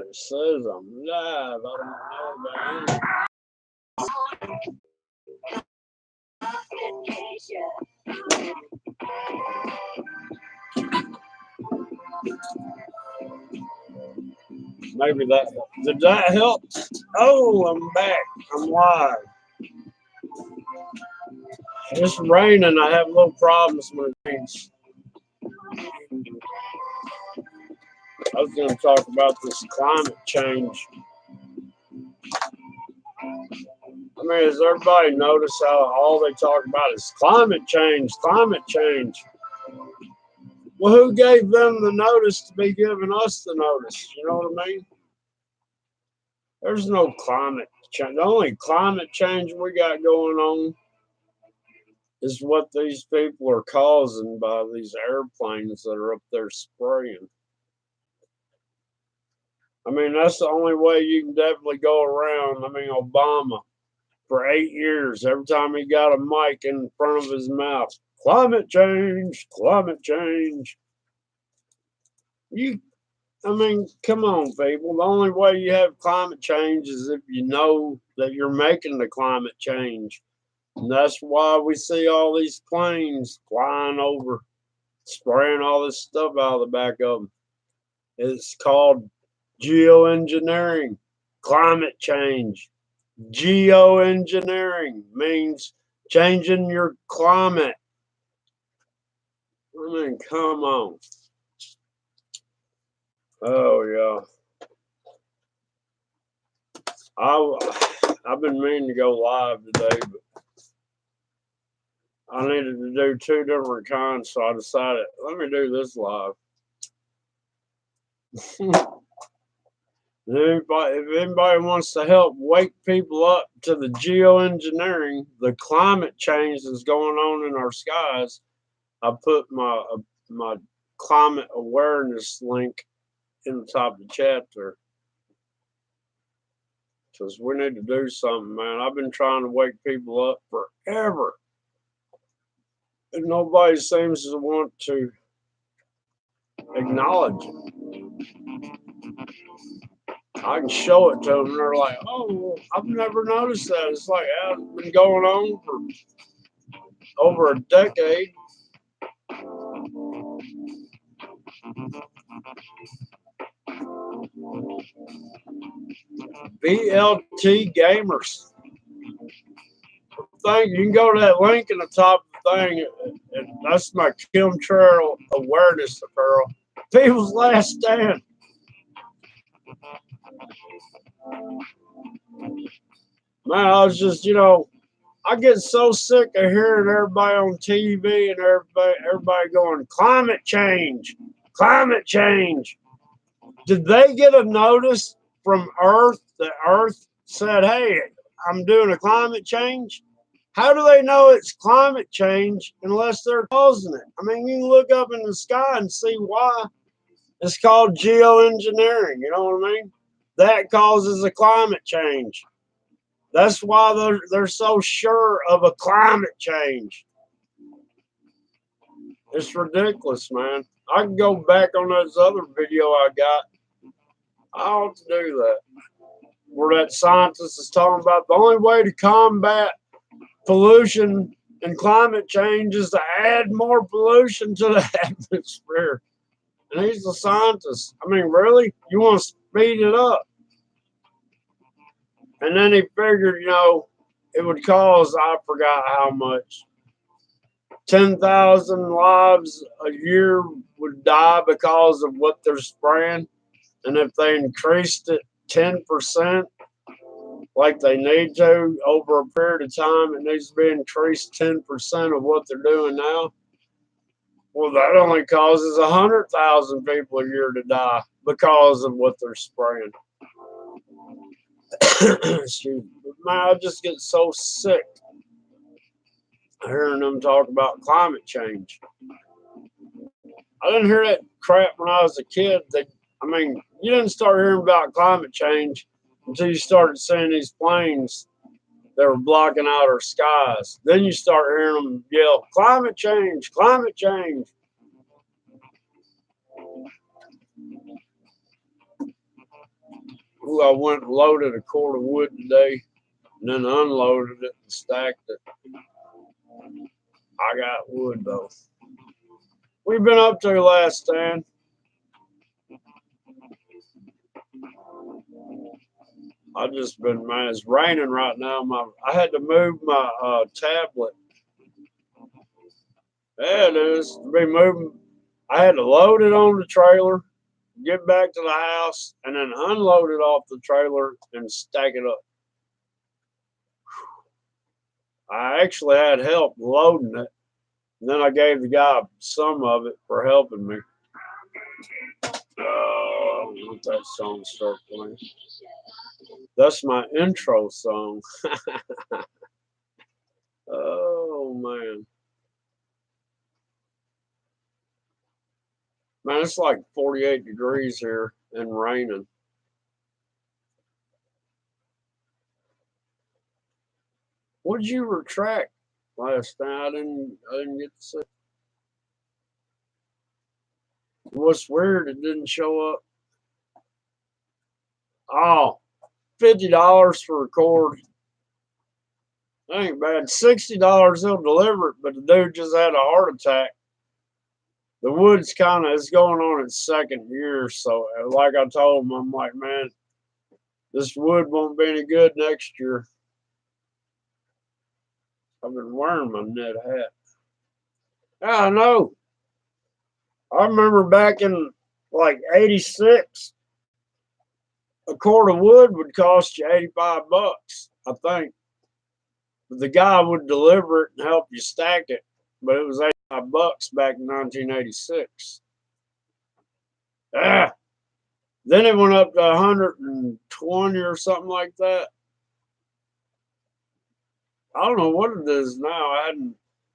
It says I'm live. I don't know about maybe that did that help? Oh, I'm back. I'm live. It's raining. I have little problems when it rains. I was going to talk about this climate change. I mean, has everybody noticed how all they talk about is climate change, climate change? Well, who gave them the notice to be giving us the notice? You know what I mean? There's no climate change. The only climate change we got going on is what these people are causing by these airplanes that are up there spraying. I mean, that's the only way you can definitely go around. I mean, Obama, for 8 years, every time he got a mic in front of his mouth, climate change, climate change. I mean, come on, people. The only way you have climate change is if you know that you're making the climate change. And that's why we see all these planes flying over, spraying all this stuff out of the back of them. It's called geoengineering, climate change. Geoengineering means changing your climate. I mean, come on. Oh, yeah. I've been meaning to go live today, but I needed to do 2 different kinds, so I decided, let me do this live. If anybody wants to help wake people up to the geoengineering, the climate change that's going on in our skies, I put my climate awareness link in the top of the chat there. Because we need to do something, man. I've been trying to wake people up forever. And nobody seems to want to acknowledge it. I can show it to them, and they're like, oh, I've never noticed that. It's like, it's been going on for over a decade. BLT Gamers. Thing, you can go to that link in the top of the thing, and that's my chemtrail awareness apparel. People's Last Stand. Man, I was just, I get so sick of hearing everybody on TV and everybody going, climate change, climate change. Did they get a notice from Earth that Earth said, hey, I'm doing a climate change? How do they know it's climate change unless they're causing it? I mean, you can look up in the sky and see why. It's called geoengineering, you know what I mean? That causes a climate change. That's why they're so sure of a climate change. It's ridiculous, man. I can go back on this other video I got. I ought to do that. Where that scientist is talking about the only way to combat pollution and climate change is to add more pollution to the atmosphere. And he's a scientist. I mean, really? You want to speed it up? And then he figured, it would cause, I forgot how much, 10,000 lives a year would die because of what they're spraying. And if they increased it 10%, like they need to over a period of time, it needs to be increased 10% of what they're doing now. Well, that only causes 100,000 people a year to die because of what they're spraying. Excuse me. Man, I just get so sick hearing them talk about climate change. I didn't hear that crap when I was a kid. You didn't start hearing about climate change until you started seeing these planes that were blocking out our skies. Then you start hearing them yell, climate change, climate change. Ooh, I went and loaded a cord of wood today and then unloaded it and stacked it. I got wood though. We've been up to last stand. I just been, man, it's raining right now. I had to move my tablet. Yeah, it is. To be moving. I had to load it on the trailer, get back to the house, and then unload it off the trailer and stack it up. I actually had help loading it. And then I gave the guy some of it for helping me. Oh, I want that song to start playing. That's my intro song. Oh, man. Man, it's like 48 degrees here and raining. What'd you retract last night? I didn't get to see. What's weird, it didn't show up. Oh, $50 for a cord. That ain't bad. $60 they'll deliver it, but the dude just had a heart attack. The wood's it's going on its second year, so like I told him, I'm like, man, this wood won't be any good next year. I've been wearing my knit hat. Yeah, I know. I remember back in like 86, a cord of wood would cost you $85, I think. But the guy would deliver it and help you stack it, but it was $85 back in 1986. Ah, then it went up to 120 or something like that. I don't know what it is now.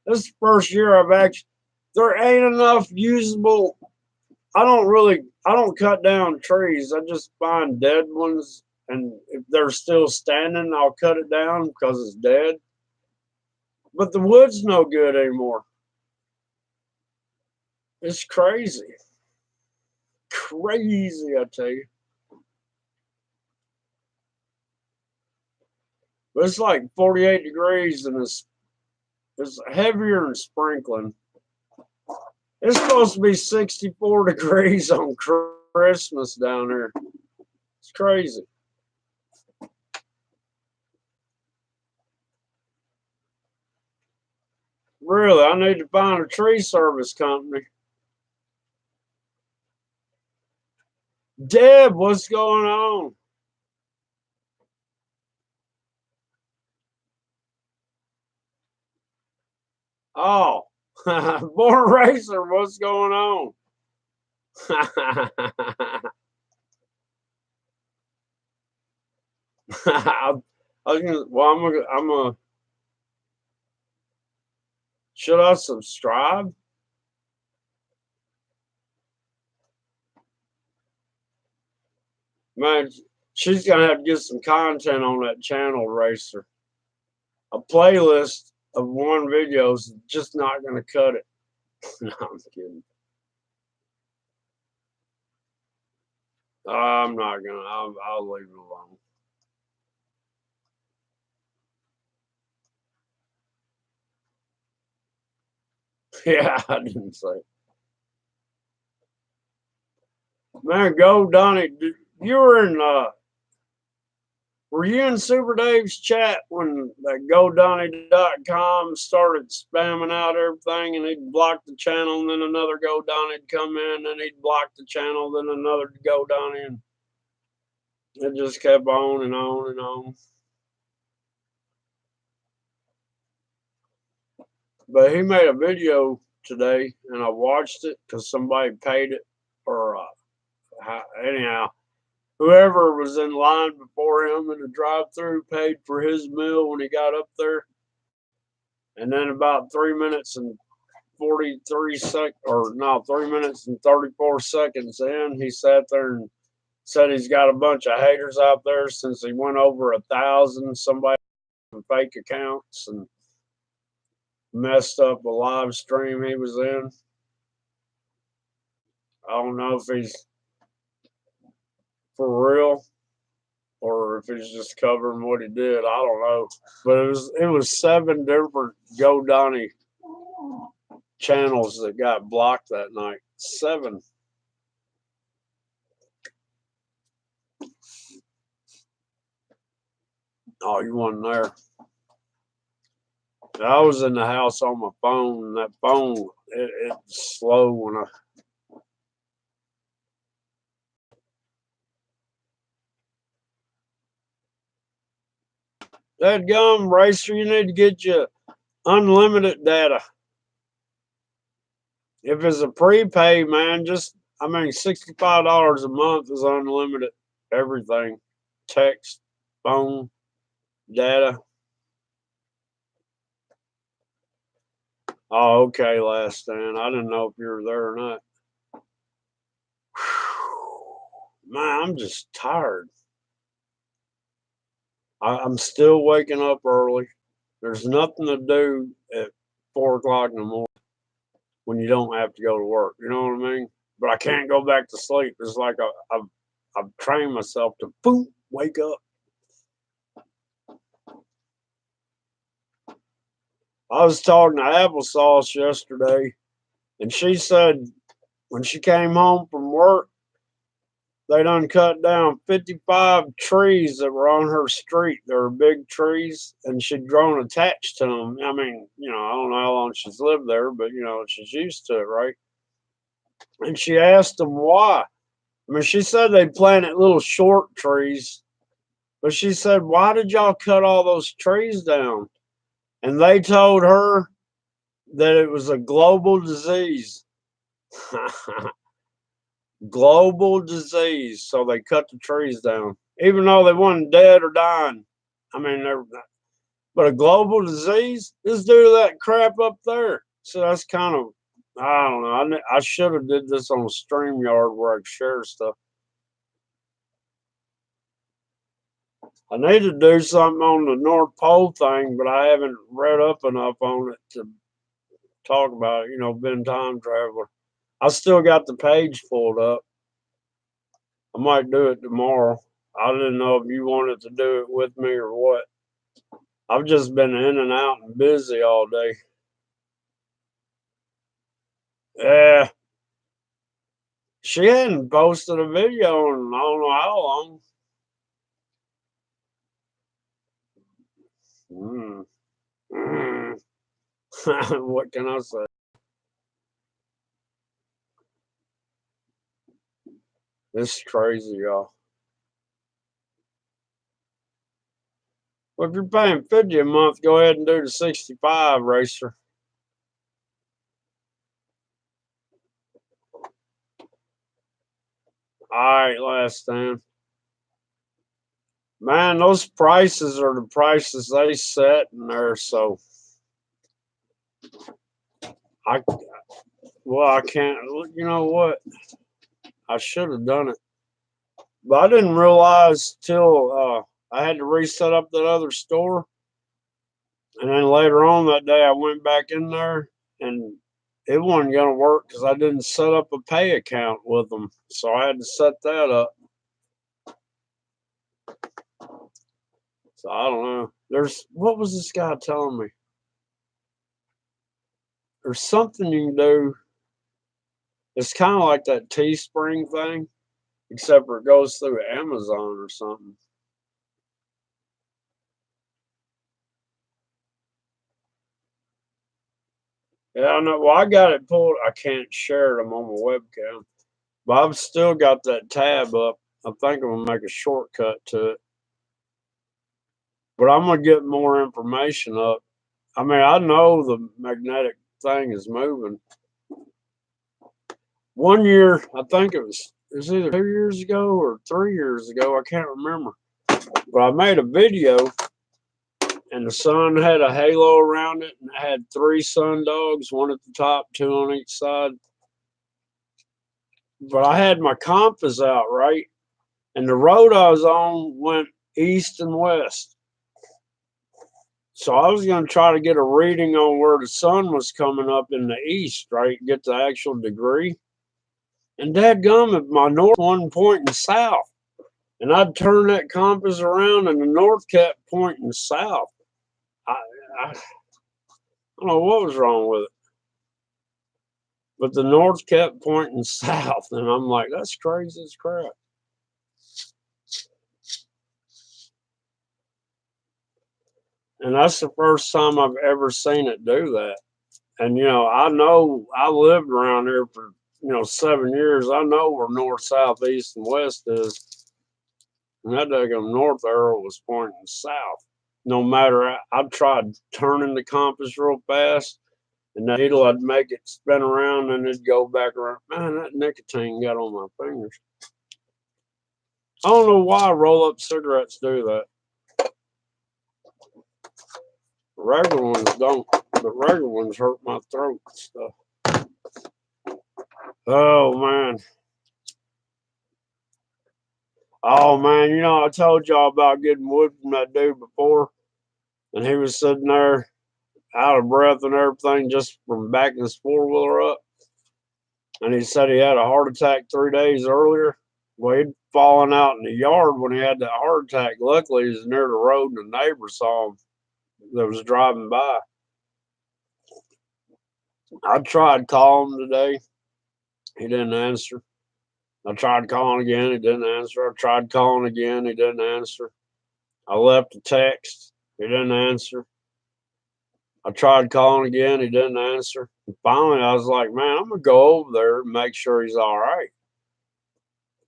This is the first year there ain't enough usable. I don't cut down trees. I just find dead ones, and if they're still standing, I'll cut it down because it's dead. But the wood's no good anymore. It's crazy. Crazy, I tell you. But it's like 48 degrees and it's heavier than sprinkling. It's supposed to be 64 degrees on Christmas down here. It's crazy. Really, I need to find a tree service company. Deb, what's going on? Oh, Born Racer, what's going on? I'm gonna. Should I subscribe? Man, she's gonna have to get some content on that channel, Racer. A playlist of one video is just not gonna cut it. No, I'm kidding. I'm not gonna. I'll leave it alone. Yeah, I didn't say. Man, go Donnie. You were in. Were you in Super Dave's chat when that GoDonnie.com started spamming out everything and he'd block the channel and then another GoDonnie'd come in and he'd block the channel, then another GoDonnie, and it just kept on and on and on. But he made a video today and I watched it because somebody paid it, or anyhow, whoever was in line before him in the drive-through paid for his meal when he got up there. And then about 3 minutes and 3 minutes and 34 seconds in, he sat there and said he's got a bunch of haters out there since he went over 1,000. Somebody with fake accounts and messed up a live stream he was in. I don't know if he's for real. or if he's just covering what he did. I don't know. But it was 7 different Go Donnie channels that got blocked that night. 7. Oh, you wasn't there. I was in the house on my phone, and that phone, it's slow when I. That gum racer, you need to get you unlimited data. If it's a prepay, man, $65 a month is unlimited everything. Text, phone, data. Oh, okay, Last Stand. I didn't know if you were there or not. Man, I'm just tired. I'm still waking up early. There's nothing to do at 4 o'clock in the morning when you don't have to go to work. You know what I mean? But I can't go back to sleep. It's like I've trained myself to boom, wake up. I was talking to Applesauce yesterday, and she said when she came home from work, they done cut down 55 trees that were on her street. They were big trees, and she'd grown attached to them. I mean, I don't know how long she's lived there, but, she's used to it, right? And she asked them why. I mean, she said they planted little short trees, but she said, why did y'all cut all those trees down? And they told her that it was a global disease. Global disease. So they cut the trees down, even though they weren't dead or dying. I mean, but a global disease is due to that crap up there. So that's kind of, I don't know. I should have did this on StreamYard where I could share stuff. I need to do something on the North Pole thing, but I haven't read up enough on it to talk about it. Been time traveler. I still got the page pulled up. I might do it tomorrow. I didn't know if you wanted to do it with me or what. I've just been in and out and busy all day. Yeah. She hadn't posted a video in I don't know how long. What can I say? This is crazy, y'all. Well, if you're paying $50 a month, go ahead and do the 65 racer. All right, Last Stand. Man, those prices are the prices they set in there, so I can't. You know what? I should have done it, but I didn't realize till I had to reset up that other store, and then later on that day I went back in there, and it wasn't gonna work because I didn't set up a pay account with them, so I had to set that up. So I don't know. What was this guy telling me? There's something you can do. It's kind of like that Teespring thing, except for it goes through Amazon or something. Yeah, I know. Well, I got it pulled. I can't share them on my webcam, but I've still got that tab up. I think I'm gonna make a shortcut to it, but I'm gonna get more information up. I mean, I know the magnetic thing is moving. One year, I think it was either 2 years ago or 3 years ago. I can't remember, but I made a video, and the sun had a halo around it, and it had 3 sun dogs, one at the top, 2 on each side. But I had my compass out, right? And the road I was on went east and west. So I was going to try to get a reading on where the sun was coming up in the east, right? Get the actual degree. And dadgum, if my north one pointing south. And I'd turn that compass around, and the north kept pointing south. I don't know what was wrong with it, but the north kept pointing south, and I'm like, that's crazy as crap. And that's the first time I've ever seen it do that. And I know I lived around here for 7 years. I know where north, south, east, and west is. And that daggone north arrow was pointing south. No matter, I tried turning the compass real fast, and the needle, I'd make it spin around and it'd go back around. Man, that nicotine got on my fingers. I don't know why roll up cigarettes do that. The regular ones don't. The regular ones hurt my throat and stuff. Oh man. Oh man, I told y'all about getting wood from that dude before, and he was sitting there out of breath and everything just from backing his four-wheeler up. And he said he had a heart attack 3 days earlier. Well, he'd fallen out in the yard when he had that heart attack. Luckily, he was near the road, and the neighbor saw him that was driving by. I tried calling him today. He didn't answer. I tried calling again. He didn't answer. I tried calling again. He didn't answer. I left a text. He didn't answer. I tried calling again. He didn't answer. And finally, I was like, man, I'm going to go over there and make sure he's all right.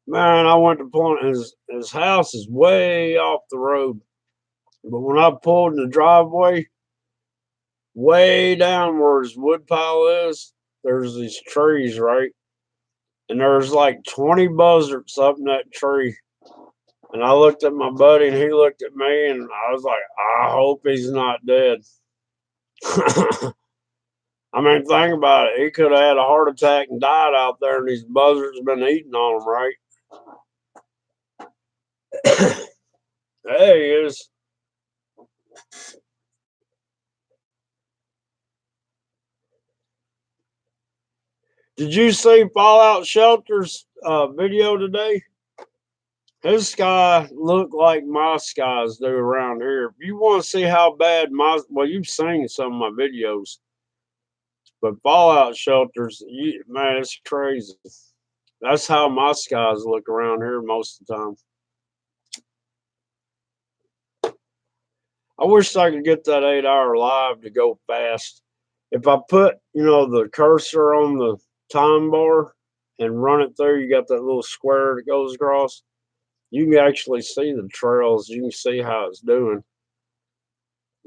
Man, I went to point. His house is way off the road. But when I pulled in the driveway, way down where his wood pile is, there's these trees, right? And there's like 20 buzzards up in that tree. And I looked at my buddy and he looked at me and I was like, I hope he's not dead. I mean, think about it. He could have had a heart attack and died out there, and these buzzards have been eating on him, right? There he is. Did you see Fallout Shelter's video today? His sky looked like my skies do around here. If you want to see how bad you've seen some of my videos, but Fallout Shelters, man, it's crazy. That's how my skies look around here most of the time. I wish I could get that 8 hour live to go fast. If I put, the cursor on the time bar and run it through, you got that little square that goes across. You can actually see the trails. You can see how it's doing.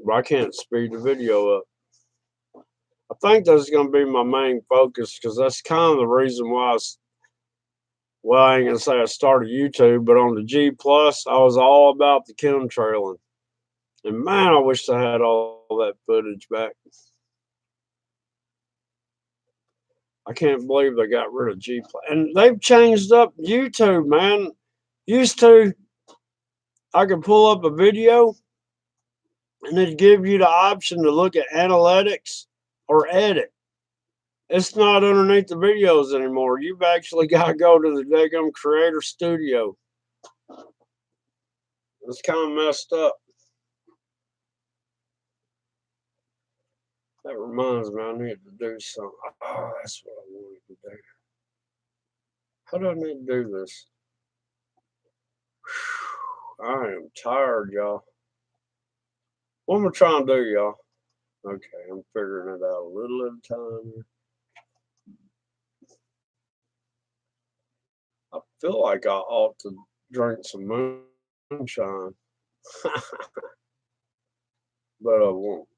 But I can't speed the video up. I think that's going to be my main focus because that's kind of the reason why I ain't going to say I started YouTube, but on the G Plus, I was all about the chemtrailing. And man, I wish I had all that footage back. I can't believe they got rid of G Plus. And they've changed up YouTube, man. Used to, I could pull up a video and it'd give you the option to look at analytics or edit. It's not underneath the videos anymore. You've actually got to go to the daggum Creator Studio. It's kind of messed up. That reminds me, I need to do something. Oh, that's what I wanted to do. How do I need to do this? I am tired, y'all. What am I trying to do, y'all? Okay, I'm figuring it out a little at a time. I feel like I ought to drink some moonshine, but I won't.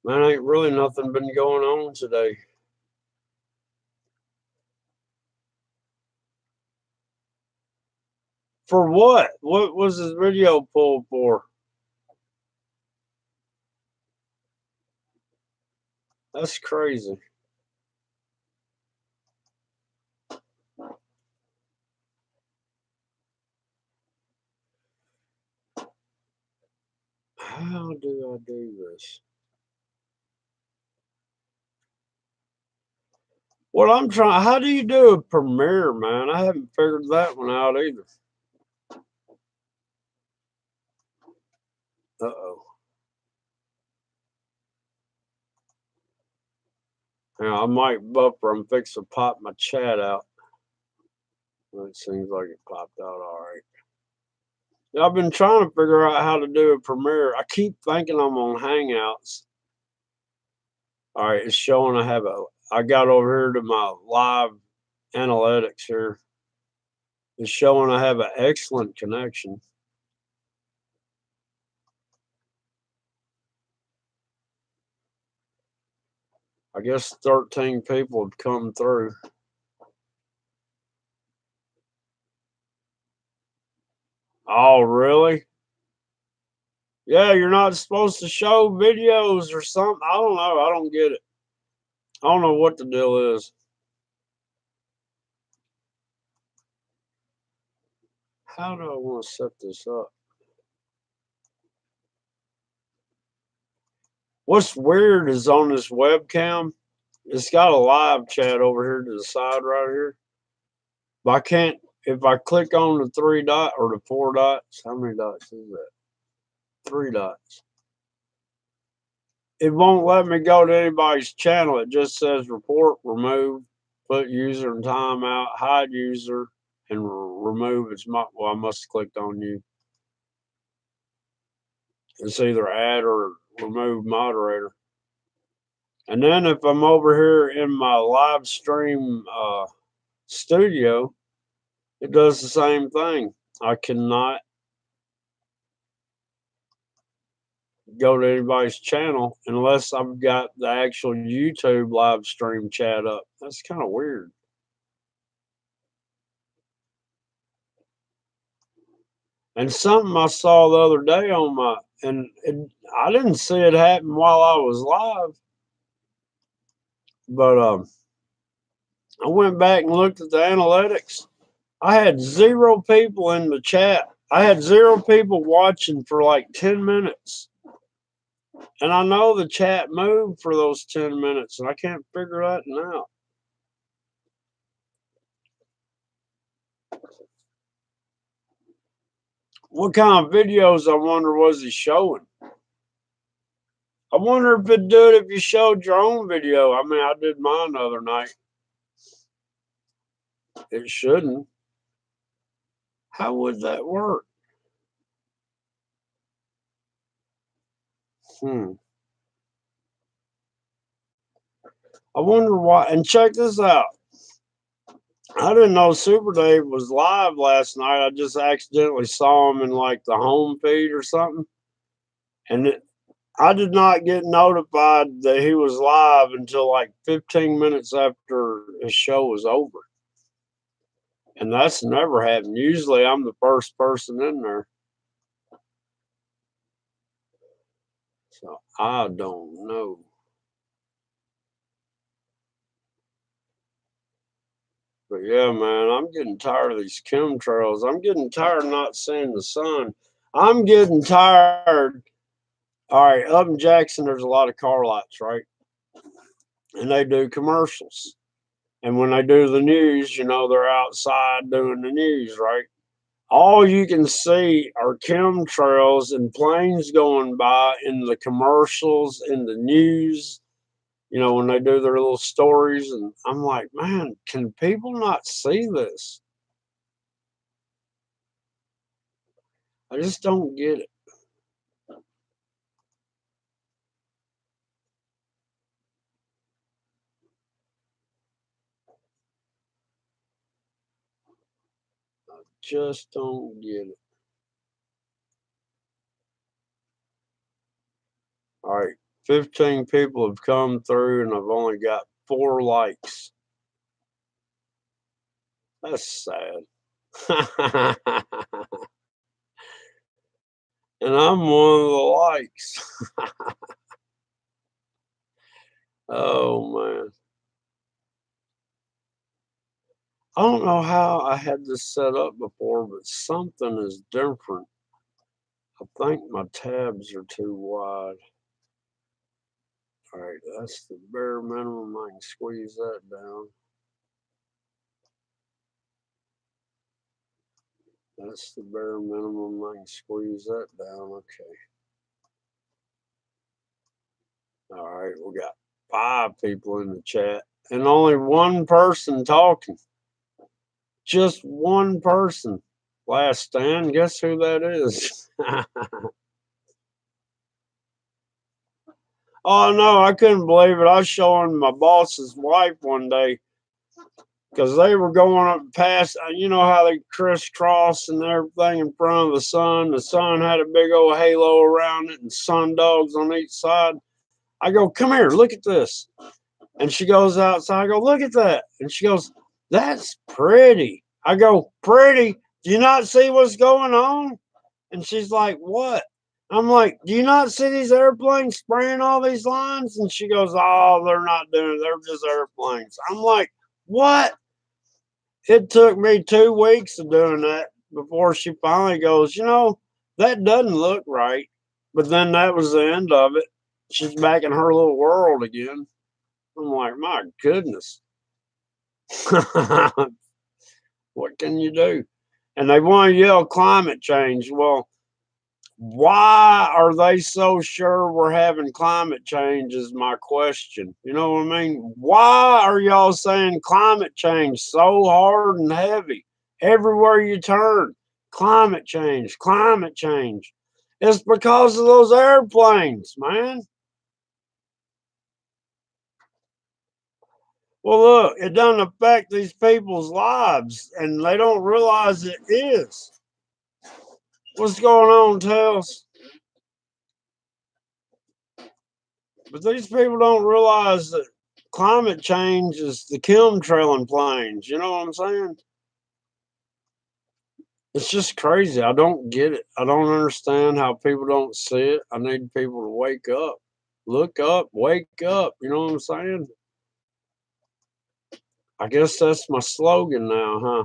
Man, ain't really nothing been going on today. For what? What was this video pulled for? That's crazy. How do I do this? What I'm trying, how do you do a premiere, man? I haven't figured that one out either. Uh-oh. Now, I might buffer. I'm fixing to pop my chat out. Well, it seems like it popped out all right. Yeah, I've been trying to figure out how to do a premiere. I keep thinking I'm on Hangouts. All right, it's showing I got over here to my live analytics here. It's showing I have an excellent connection. I guess 13 people have come through. Oh, really? Yeah, you're not supposed to show videos or something. I don't know. I don't get it. I don't know what the deal is. How do I want to set this up? What's weird is on this webcam, it's got a live chat over here to the side right here. But I can't, if I click on the three dot or the four dots, how many dots is that? Three dots. It won't let me go to anybody's channel. It just says report, remove, put user in timeout, hide user, and remove. Well, I must have clicked on you. It's either add or remove moderator. And then if I'm over here in my live stream studio, it does the same thing. I cannot go to anybody's channel unless I've got the actual YouTube live stream chat up. That's kind of weird. And something I saw the other day on I didn't see it happen while I was live, but I went back and looked at the analytics. I had 0 people in the chat. I had 0 people watching for like 10 minutes. And I know the chat moved for those 10 minutes, and I can't figure that out. What kind of videos, I wonder, was he showing? I wonder if it'd do it if you showed your own video. I mean, I did mine the other night. It shouldn't. How would that work? I wonder why. And check this out. I didn't know Super Dave was live last night. I just accidentally saw him in like the home feed or something. And I did not get notified that he was live until like 15 minutes after his show was over. And that's never happened. Usually I'm the first person in there. So I don't know. But yeah, man, I'm getting tired of these chemtrails. I'm getting tired of not seeing the sun. I'm getting tired. All right, up in Jackson, there's a lot of car lots, right? And they do commercials. And when they do the news, they're outside doing the news, right? All you can see are chemtrails and planes going by in the commercials, in the news, when they do their little stories. And I'm like, man, can people not see this? I just don't get it. Just don't get it. All right, 15 people have come through, and I've only got 4 likes. That's sad. And I'm one of the likes. Oh man. I don't know how I had this set up before, but something is different. I think my tabs are too wide. All right, that's the bare minimum. I can squeeze that down. That's the bare minimum. I can squeeze that down. Okay. All right, we got 5 people in the chat and only one person talking. Just one person. Last stand. Guess who that is? Oh no, I couldn't believe it. I was showing my boss's wife one day because they were going up past, you know how they crisscross and everything in front of the sun. The sun had a big old halo around it and sun dogs on each side. I go, come here, look at this. And she goes outside. I go, look at that. And she goes, that's pretty. I go, pretty? Do you not see what's going on? And she's like, what? I'm like, do you not see these airplanes spraying all these lines? And she goes, oh, they're not doing it. They're just airplanes. I'm like, what? It took me 2 weeks of doing that before she finally goes, that doesn't look right. But then that was the end of it. She's back in her little world again. I'm like, my goodness. What can you do? And they want to yell climate change. Well, why are they so sure we're having climate change is my question. You know what I mean? Why are y'all saying climate change so hard and heavy? Everywhere you turn, climate change, climate change. It's because of those airplanes, man. Well, look, it doesn't affect these people's lives, and they don't realize it is. What's going on, Tails? But these people don't realize that climate change is the chemtrailing planes. You know what I'm saying? It's just crazy. I don't get it. I don't understand how people don't see it. I need people to wake up, look up, wake up. You know what I'm saying? I guess that's my slogan now, huh?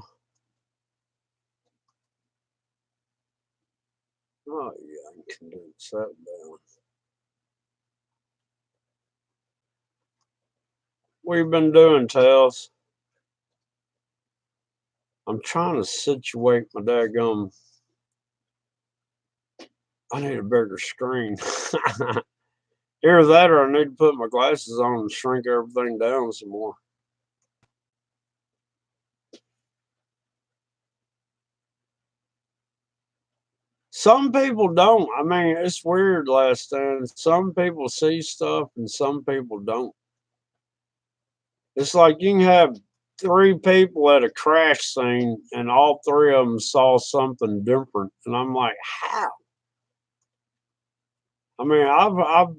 Oh, yeah, I can condense that down. What you been doing, Tails? I'm trying to situate my daggum. I need a bigger screen. Either that or I need to put my glasses on and shrink everything down some more. Some people don't. I mean, it's weird last time. Some people see stuff and some people don't. It's like you can have 3 people at a crash scene and all 3 of them saw something different. And I'm like, how? I mean, I've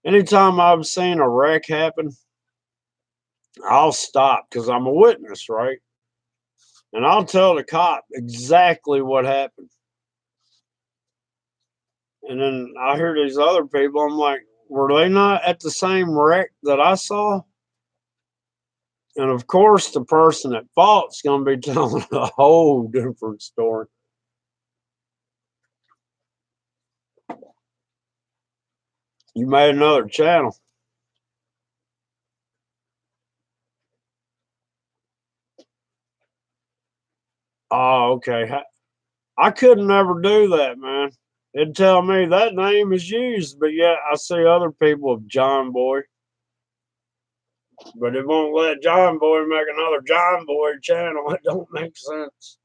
anytime I've seen a wreck happen, I'll stop because I'm a witness, right? And I'll tell the cop exactly what happened. And then I hear these other people, I'm like, were they not at the same wreck that I saw? And of course, the person at fault's going to be telling a whole different story. You made another channel. Oh, okay. I couldn't never do that, man. It'd tell me that name is used, but yet I see other people of John Boy. But it won't let John Boy make another John Boy channel. It don't make sense.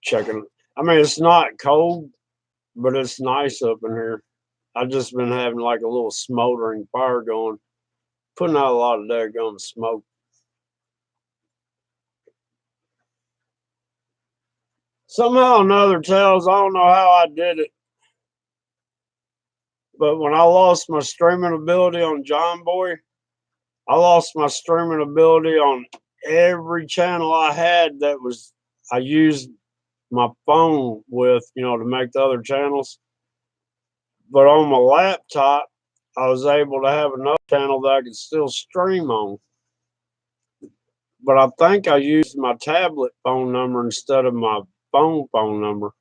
Checking. I mean, it's not cold, but it's nice up in here. I've just been having like a little smoldering fire going, putting out a lot of daggone smoke. Somehow or another, Tails, I don't know how I did it, but when I lost my streaming ability on John Boy, I lost my streaming ability on every channel I had that was I used my phone with, to make the other channels. But on my laptop, I was able to have another channel that I could still stream on. But I think I used my tablet phone number instead of my phone number.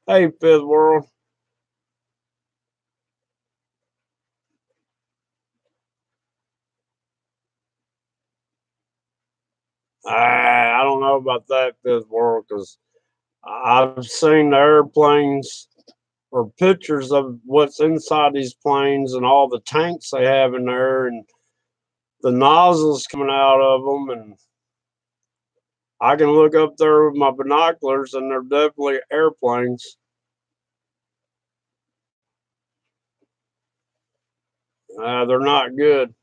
Hey, Fifth World. I don't know about that fifth world because I've seen the airplanes or pictures of what's inside these planes and all the tanks they have in there and the nozzles coming out of them. And I can look up there with my binoculars and they're definitely airplanes. They're not good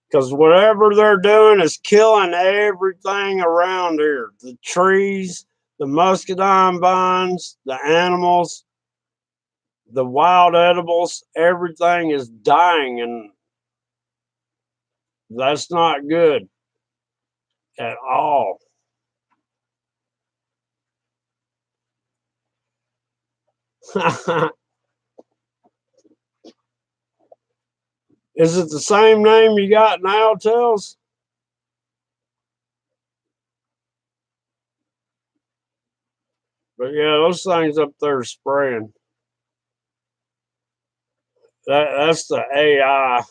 because whatever they're doing is killing everything around here. The trees, the muscadine vines, the animals, the wild edibles, everything is dying, and that's not good at all. Is it the same name you got now, Tells? But yeah, those things up there spraying. That's the AI.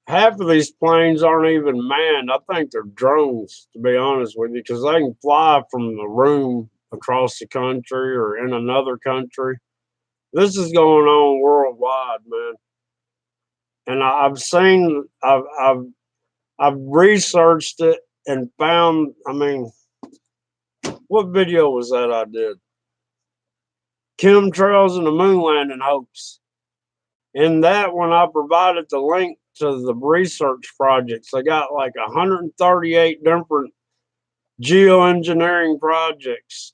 Half of these planes aren't even manned. I think they're drones, to be honest with you, because they can fly from the room across the country or in another country. This is going on worldwide, man. And I've seen, I've researched it and found. I mean, what video was that I did? Chemtrails and the moon landing hoax. In that one, I provided the link to the research projects. They got like 138 different geoengineering projects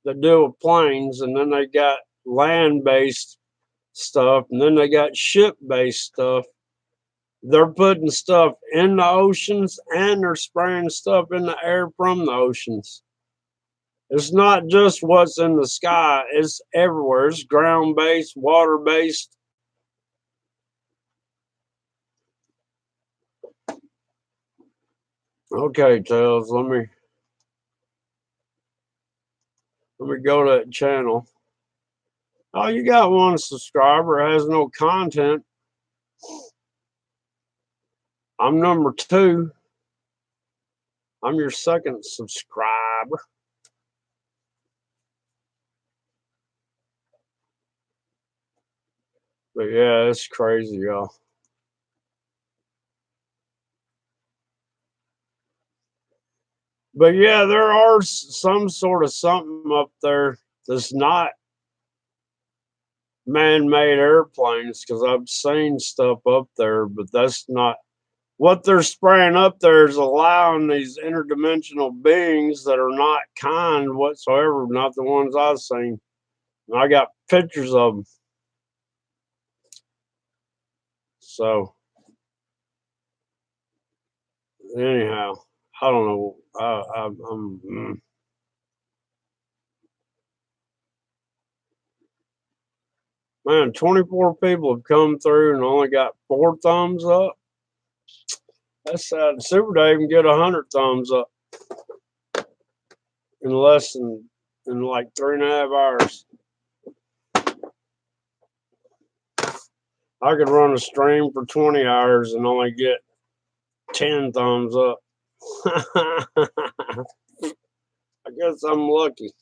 that deal with planes, and then they got land-based stuff, and then they got ship-based stuff. They're putting stuff in the oceans and they're spraying stuff in the air from the oceans. It's not just what's in the sky, it's everywhere. It's ground-based, water-based. Okay, Tails, let me go to that channel. Oh, you got one subscriber, has no content. I'm number 2. I'm your second subscriber. But yeah, it's crazy, y'all. But yeah, there are some sort of something up there that's not man-made airplanes, because I've seen stuff up there, but that's not what they're spraying up there. Is allowing these interdimensional beings that are not kind whatsoever, not the ones I've seen. And I got pictures of them. So anyhow, I don't know. Man, 24 people have come through and only got 4 thumbs up. That's sad. Super Dave can get 100 thumbs up in less than in like 3.5 hours. I could run a stream for 20 hours and only get 10 thumbs up. I guess I'm lucky.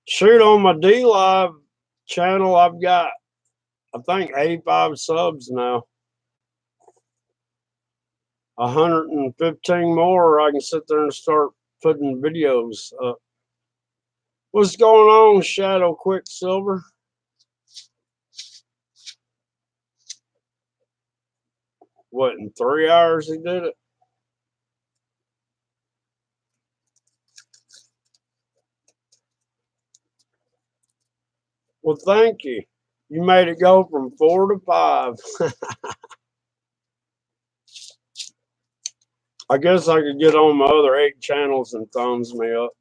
Shoot, on my DLive channel, I've got, I think, 85 subs now. 115 more, I can sit there and start putting videos up. What's going on, Shadow Quicksilver? What, in 3 hours he did it? Well, thank you. You made it go from 4 to 5. I guess I could get on my other 8 channels and thumbs me up.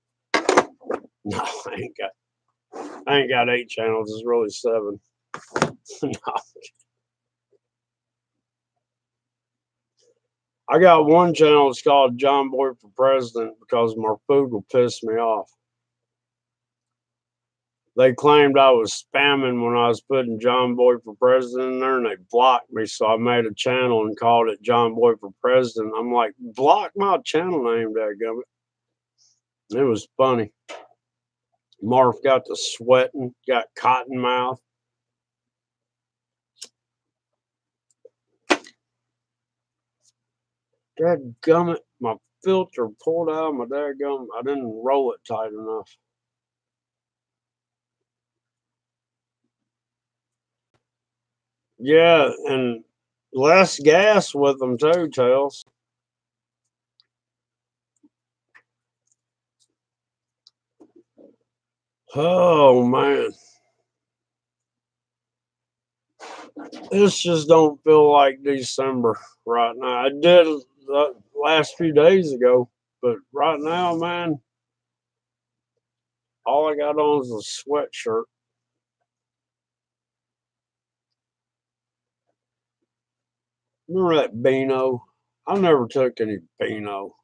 No, I ain't got 8 channels. It's really 7. No. I got one channel. It's called John Boy for President because my food will piss me off. They claimed I was spamming when I was putting John Boy for President in there, and they blocked me. So I made a channel and called it John Boy for President. I'm like, block my channel name, dadgummit. It was funny. Marv got to sweating, got cotton mouth. Dadgummit, my filter pulled out of my dadgum. I didn't roll it tight enough. Yeah, and less gas with them too, Tails. Oh man, this just don't feel like December right now. I did the last few days ago, but right now, man, all I got on is a sweatshirt. Remember that Beano? I never took any Beano.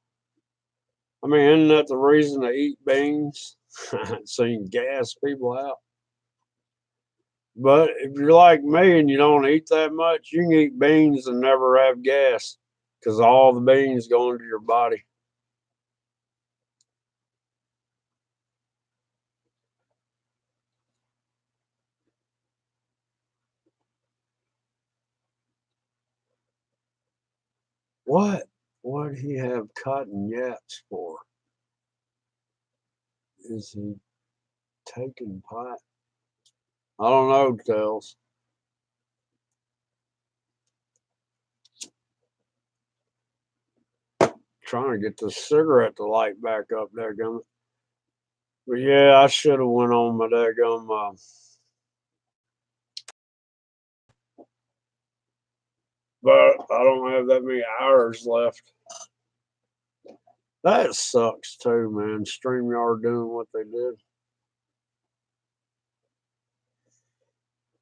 I mean, isn't that the reason to eat beans? So you can gas people out. But if you're like me and you don't eat that much, you can eat beans and never have gas because all the beans go into your body. What would he have cotton yaks for? Is he taking pot? I don't know, Tails. Trying to get the cigarette to light back up there, gummit. But yeah, I should have went on my daggum. But I don't have that many hours left. That sucks too, man. StreamYard doing what they did.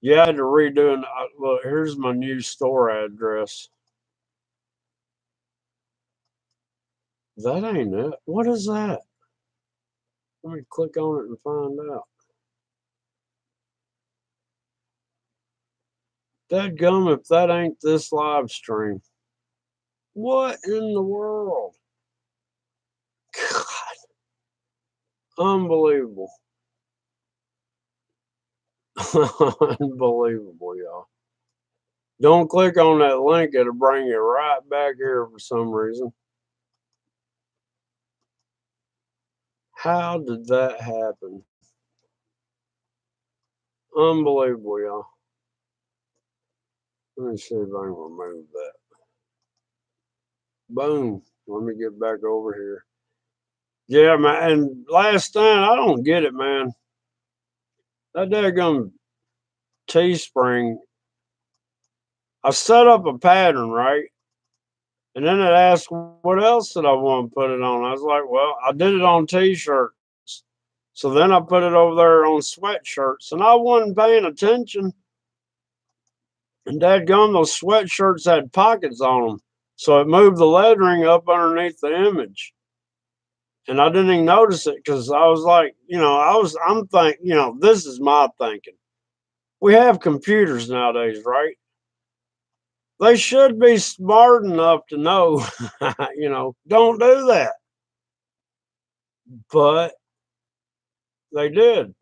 Yeah, I had to redo it. Look, here's my new store address. That ain't it. What is that? Let me click on it and find out. Dadgum, if that ain't this live stream. What in the world? God. Unbelievable. Unbelievable, y'all. Don't click on that link. It'll bring you right back here for some reason. How did that happen? Unbelievable, y'all. Let me see if I can remove that. Boom. Let me get back over here. Yeah, man. And last night, I don't get it, man. That daggum Teespring, I set up a pattern, right? And then it asked what else did I want to put it on. I was like, well, I did it on t-shirts. So then I put it over there on sweatshirts, and I wasn't paying attention. And dadgum, those sweatshirts had pockets on them. So it moved the lettering up underneath the image. And I didn't even notice it because I was like, I'm thinking, this is my thinking. We have computers nowadays, right? They should be smart enough to know, don't do that. But they did.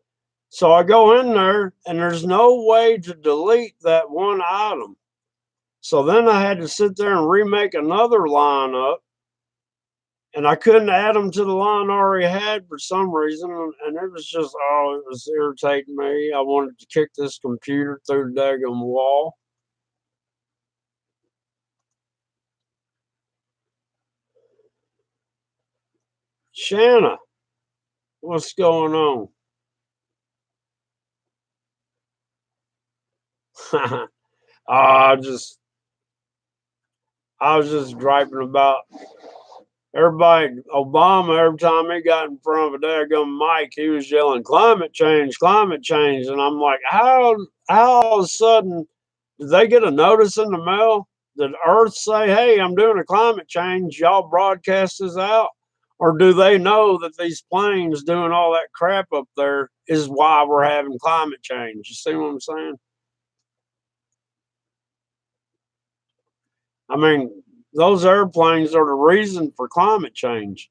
So I go in there and there's no way to delete that one item. So then I had to sit there and remake another line up. And I couldn't add them to the line I already had for some reason. And it was just, it was irritating me. I wanted to kick this computer through the daggum wall. Shanna, what's going on? I was just griping about everybody. Obama, every time he got in front of a daggum mic, he was yelling climate change, and I'm like, how all of a sudden did they get a notice in the mail? Did Earth say, hey, I'm doing a climate change, y'all broadcast this out? Or do they know that these planes doing all that crap up there is why we're having climate change? You see what I'm saying? I mean, those airplanes are the reason for climate change.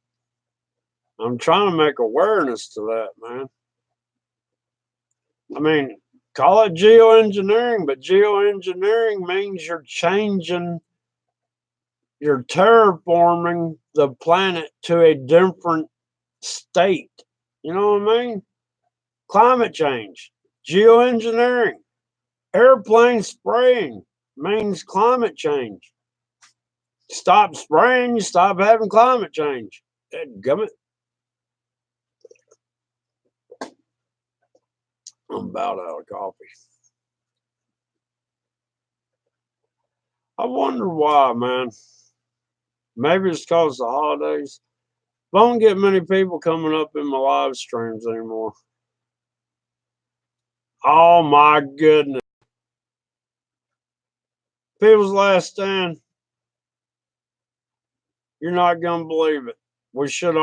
I'm trying to make awareness to that, man. I mean, call it geoengineering, but geoengineering means you're terraforming the planet to a different state. You know what I mean? Climate change, geoengineering, airplane spraying means climate change. Stop spraying, you stop having climate change. Dadgummit. I'm about out of coffee. I wonder why, man. Maybe it's because of the holidays. I don't get many people coming up in my live streams anymore. Oh my goodness. People's Last Stand. You're not gonna believe it. We should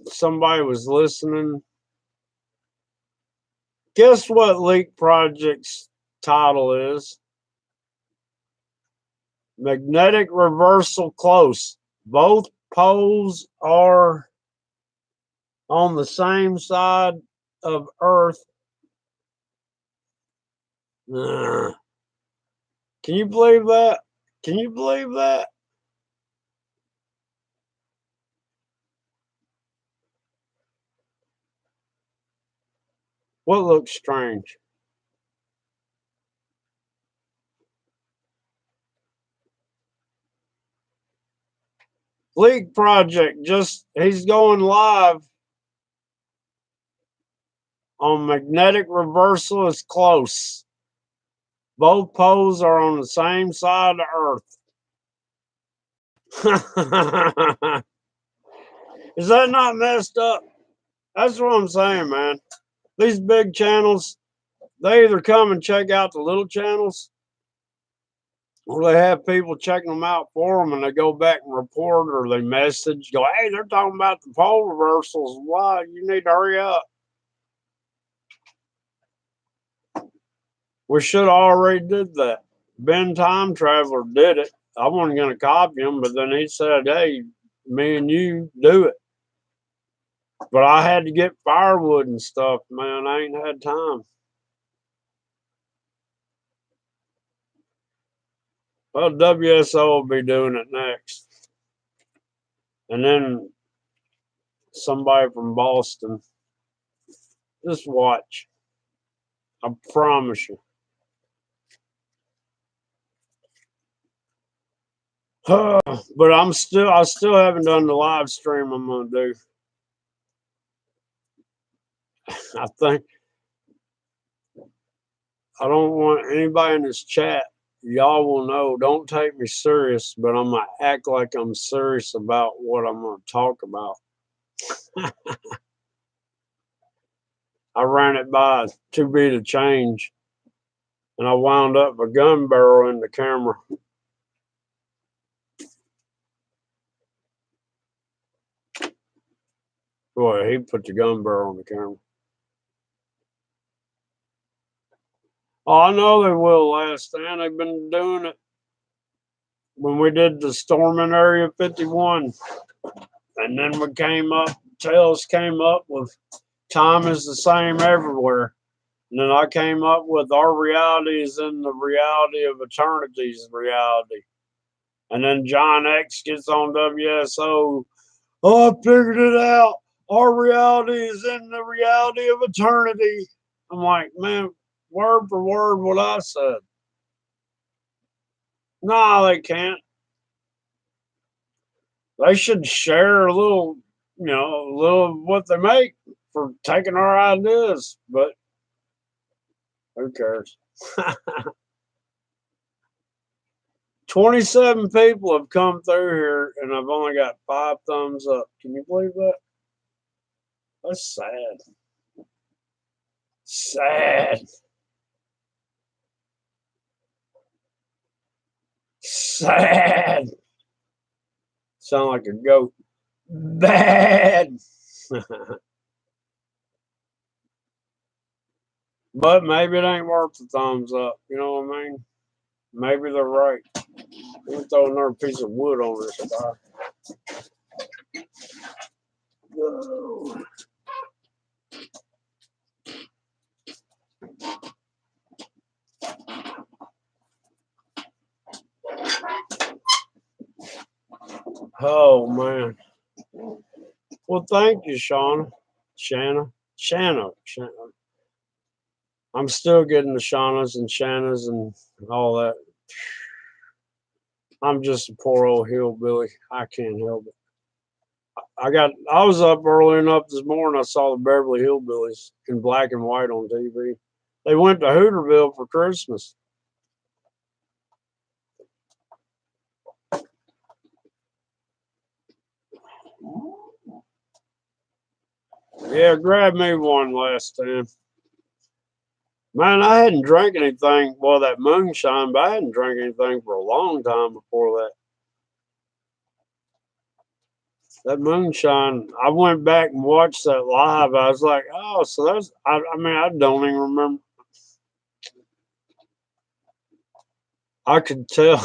somebody was listening. Guess what Leak Project's title is? Magnetic reversal close. Both poles are on the same side of Earth. Can you believe that? Can you believe that? What looks strange? Leak Project he's going live on magnetic reversal is close. Both poles are on the same side of Earth. Is that not messed up? That's what I'm saying, man. These big channels, they either come and check out the little channels or they have people checking them out for them and they go back and report or they message, go, hey, they're talking about the pole reversals. Why? You need to hurry up. We should have already did that. Ben Time Traveler did it. I wasn't going to copy him, but then he said, hey, me and you do it. But I had to get firewood and stuff, man. I ain't had time. Well, WSO will be doing it next. And then somebody from Boston. Just watch. I promise you. But I still haven't done the live stream I'm gonna do. I think I don't want anybody in this chat. Y'all will know. Don't take me serious, but I'm gonna act like I'm serious about what I'm gonna talk about. I ran it by to be the change, and I wound up a gun barrel in the camera. Boy, he put the gun barrel on the camera. Oh, I know they will last stand. They've been doing it when we did the storming Area 51. And then we Tails came up with time is the same everywhere. And then I came up with our reality is in the reality of eternity's reality. And then John X gets on WSO. Oh, I figured it out. Our reality is in the reality of eternity. I'm like, man, word for word what I said. No, they can't. They should share a little, a little of what they make for taking our ideas, but who cares? 27 people have come through here and I've only got 5 thumbs up. Can you believe that? That's sad. Sad. Sad. Sound like a goat. Bad. But maybe it ain't worth the thumbs up. You know what I mean? Maybe they're right. Let me throw another piece of wood on this fire. Whoa. Oh man. Well, thank you, Shauna. Shanna. I'm still getting the Shaunas and Shannas and all that. I'm just a poor old hillbilly. I can't help it. I was up early enough this morning. I saw the Beverly Hillbillies in black and white on TV. They went to Hooterville for Christmas. Yeah, grab me one last time. Man, I hadn't drank anything. Well, that moonshine, but I hadn't drank anything for a long time before that. That moonshine, I went back and watched that live. I was like, oh, so that's, I mean, I don't even remember. I could tell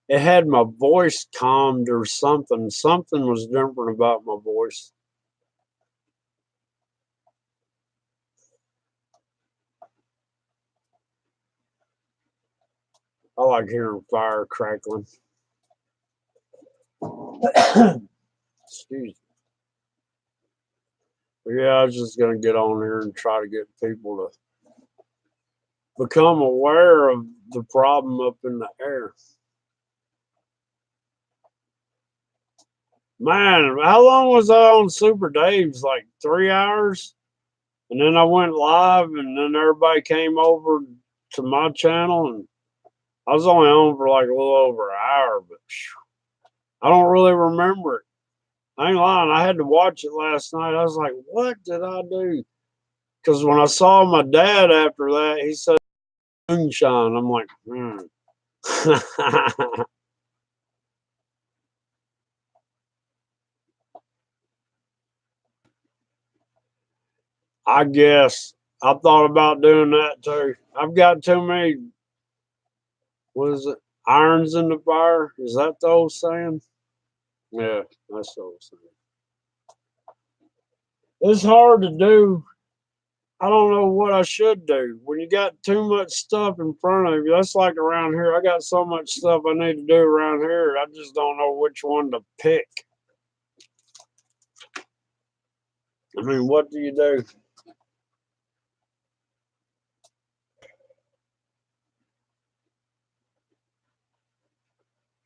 it had my voice calmed or something. Something was different about my voice. I like hearing fire crackling. Excuse me. But yeah, I was just going to get on here and try to get people to become aware of the problem up in the air. Man, how long was I on Super Dave's? Like 3 hours? And then I went live, and then everybody came over to my channel, and I was only on for like a little over an hour, but I don't really remember it. I ain't lying. I had to watch it last night. I was like, what did I do? Because when I saw my dad after that, he said moonshine. I'm like, I guess I thought about doing that too. I've got too many, what is it? Irons in the fire. Is that the old saying? Yeah, that's the old saying. It's hard to do. I don't know what I should do. When you got too much stuff in front of you, that's like around here. I got so much stuff I need to do around here. I just don't know which one to pick. I mean, what do you do?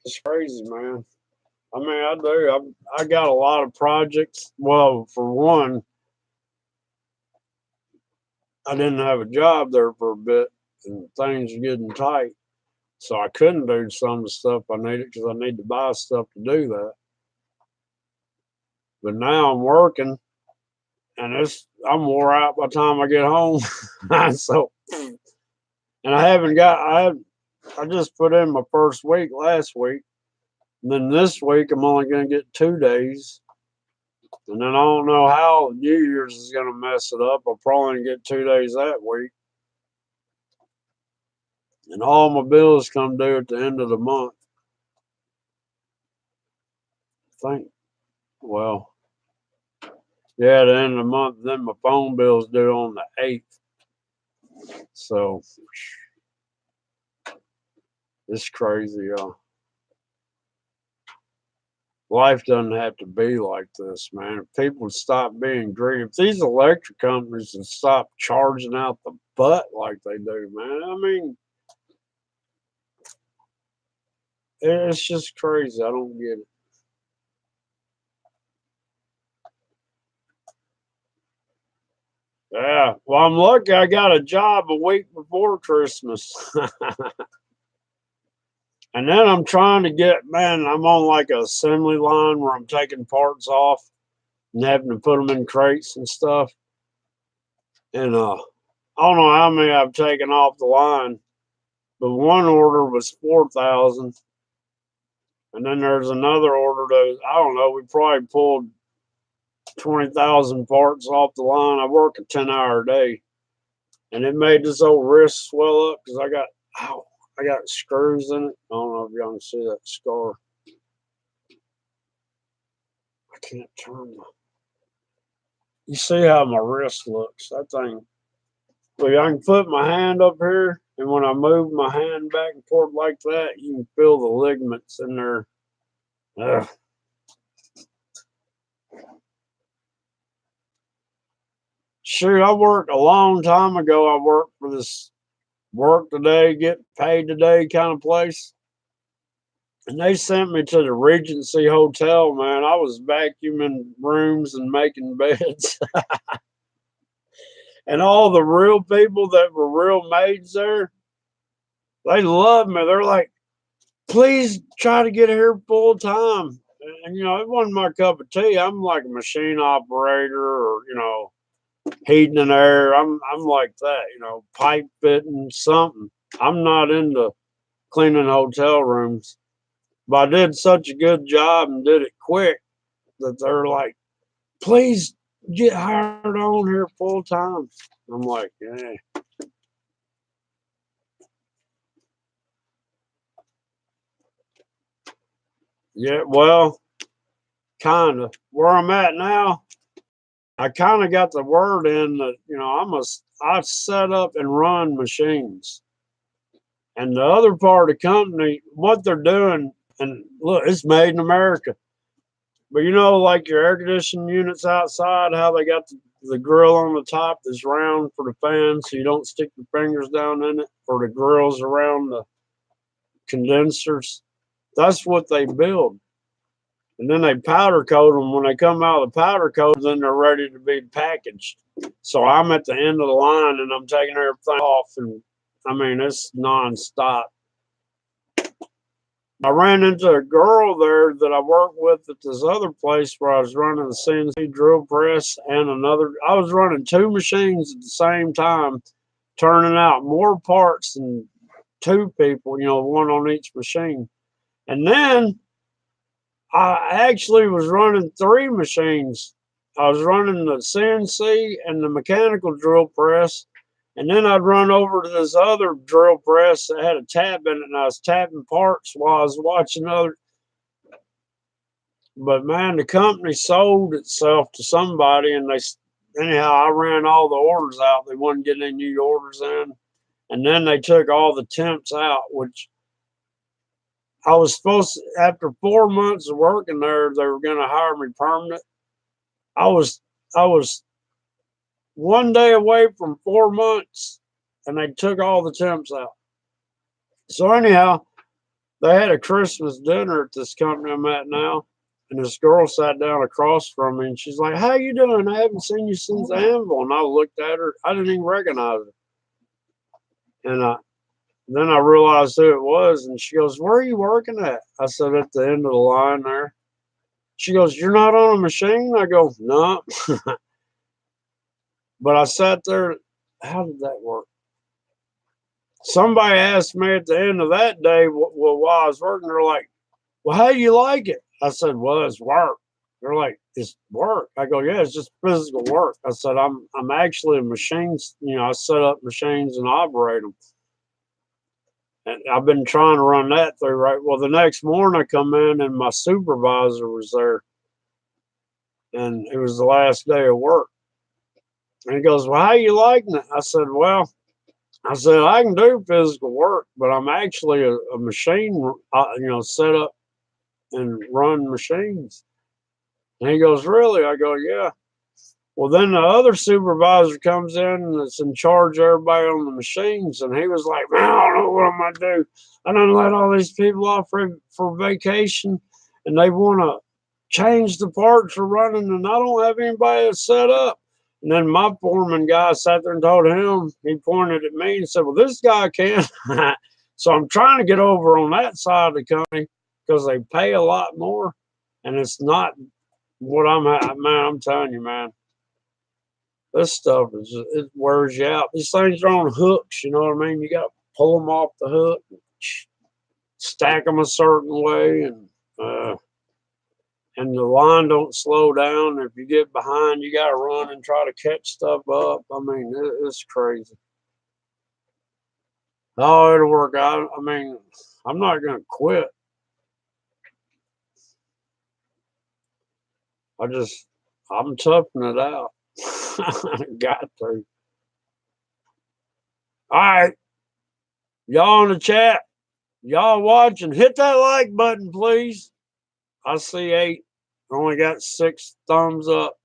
It's crazy, man. I mean, I do. I got a lot of projects. Well, for one, I didn't have a job there for a bit, and things were getting tight. So I couldn't do some of the stuff I needed because I need to buy stuff to do that. But now I'm working, and I'm wore out by the time I get home. So, and I just put in my first week last week. And then this week I'm only going to get 2 days. And then I don't know how New Year's is going to mess it up. I'll probably get 2 days that week. And all my bills come due at the end of the month. I think, well, yeah, the end of the month. Then my phone bill's due on the 8th. So it's crazy, y'all. Life doesn't have to be like this, man. If people would stop being greedy, if these electric companies would stop charging out the butt like they do, man. I mean, it's just crazy. I don't get it. Yeah. Well, I'm lucky I got a job a week before Christmas. And then I'm trying to get, man, I'm on like a assembly line where I'm taking parts off and having to put them in crates and stuff. And I don't know how many I've taken off the line, but one order was 4,000. And then there's another order that, I don't know, we probably pulled 20,000 parts off the line. I work a 10-hour day. And it made this old wrist swell up because I got screws in it. I don't know if y'all can see that scar. I can't turn my. You see how my wrist looks? That thing. But I can put my hand up here, and when I move my hand back and forth like that, you can feel the ligaments in there. Ugh. Shoot, I worked a long time ago. I worked for this work today, get paid today kind of place. And they sent me to the Regency Hotel, man. I was vacuuming rooms and making beds. And all the real people that were real maids there, they loved me. They're like, please try to get here full time. And, it wasn't my cup of tea. I'm like a machine operator or, heating and air. I'm like that, pipe fitting, something. I'm not into cleaning hotel rooms. But I did such a good job and did it quick that they're like, please get hired on here full time. I'm like, yeah. Yeah, well, kind of. Where I'm at now, I kind of got the word in that, I set up and run machines. And the other part of the company, what they're doing, and look, it's made in America. But like your air conditioning units outside, how they got the grill on the top that's round for the fan so you don't stick your fingers down in it, or the grills around the condensers. That's what they build. And then they powder coat them. When they come out of the powder coat, then they're ready to be packaged. So I'm at the end of the line and I'm taking everything off. And I mean, it's nonstop. I ran into a girl there that I worked with at this other place where I was running the CNC drill press and I was running two machines at the same time, turning out more parts than two people, one on each machine. And then I actually was running three machines. I was running the CNC and the mechanical drill press. And then I'd run over to this other drill press that had a tab in it, and I was tapping parts while I was watching other. But man, the company sold itself to somebody, and anyhow, I ran all the orders out. They wouldn't get any new orders in. And then they took all the temps out, which I was supposed to, after 4 months of working there, they were going to hire me permanent. I was one day away from 4 months, and they took all the temps out. So anyhow, they had a Christmas dinner at this company I'm at now, and this girl sat down across from me, and she's like, "How you doing? I haven't seen you since Anvil." And I looked at her. I didn't even recognize her. And then I realized who it was, and she goes, "Where are you working at?" I said, "At the end of the line there." She goes, "You're not on a machine?" I go, "No." But I sat there. How did that work? Somebody asked me at the end of that day, well, while I was working, they're like, "Well, how do you like it?" I said, "Well, it's work." They're like, "It's work?" I go, "Yeah, it's just physical work." I said, I'm actually a machines, I set up machines and operate them. And I've been trying to run that through, right? Well, the next morning I come in and my supervisor was there, and it was the last day of work. And he goes, "Well, how you liking it?" I said, "Well," I said, "I can do physical work, but I'm actually a machine, set up and run machines." And he goes, "Really?" I go, "Yeah." Well, then the other supervisor comes in and it's in charge of everybody on the machines. And he was like, "Man, I don't know what I'm going to do. I done let all these people off for vacation, and they want to change the parts for running, and I don't have anybody to set up." And then my foreman guy sat there and told him, he pointed at me and said, "Well, this guy can." So I'm trying to get over on that side of the company because they pay a lot more, and it's not what I'm at. Man, I'm telling you, man, this stuff it wears you out. These things are on hooks, you know what I mean? You got to pull them off the hook, and stack them a certain way, and and the line don't slow down. If you get behind, you got to run and try to catch stuff up. I mean, it's crazy. Oh, it'll work out. I mean, I'm not going to quit. I'm toughing it out. Got to. All right. Y'all in the chat, y'all watching, hit that like button, please. I see 8. I only got 6 thumbs up.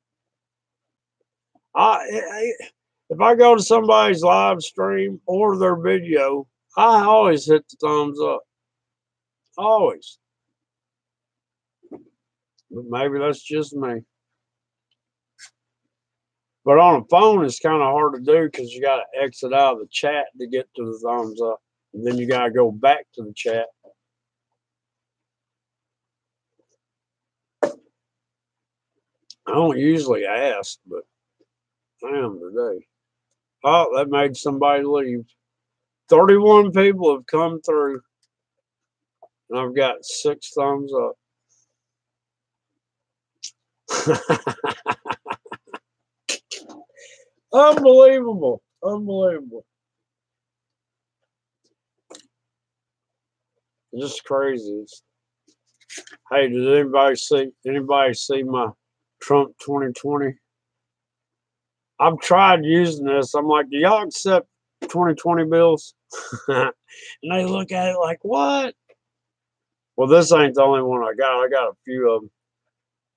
If I go to somebody's live stream or their video, I always hit the thumbs up. Always. But maybe that's just me. But on a phone, it's kind of hard to do because you got to exit out of the chat to get to the thumbs up. And then you got to go back to the chat. I don't usually ask, but I am today. Oh, that made somebody leave. 31 people have come through, and I've got 6 thumbs up. Unbelievable. Unbelievable. Just crazy. Hey, did anybody see my Trump 2020? I've tried using this. I'm like, do y'all accept 2020 bills? And they look at it like, what? Well, this ain't the only one I got. I got a few of them.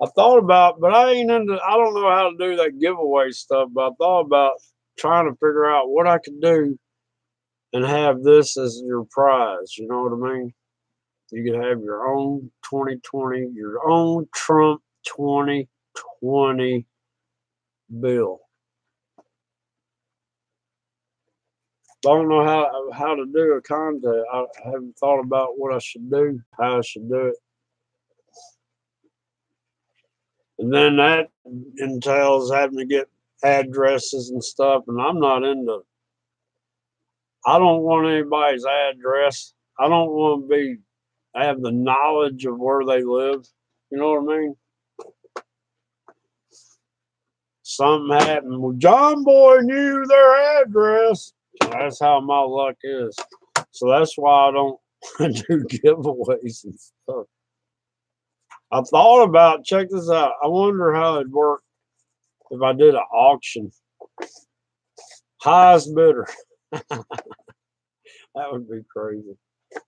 I thought about, but I don't know how to do that giveaway stuff, but I thought about trying to figure out what I could do and have this as your prize. You know what I mean? You could have your own 2020, your own Trump 2020 bill. Don't know how to do a contest. I haven't thought about what I should do, how I should do it. And then that entails having to get addresses and stuff. And I'm not into, I don't want anybody's address. I don't want to have the knowledge of where they live. You know what I mean? Something happened. Well, John Boy knew their address. That's how my luck is. So that's why I don't do giveaways and stuff. I thought about, check this out. I wonder how it'd work if I did an auction. Highest bidder. That would be crazy.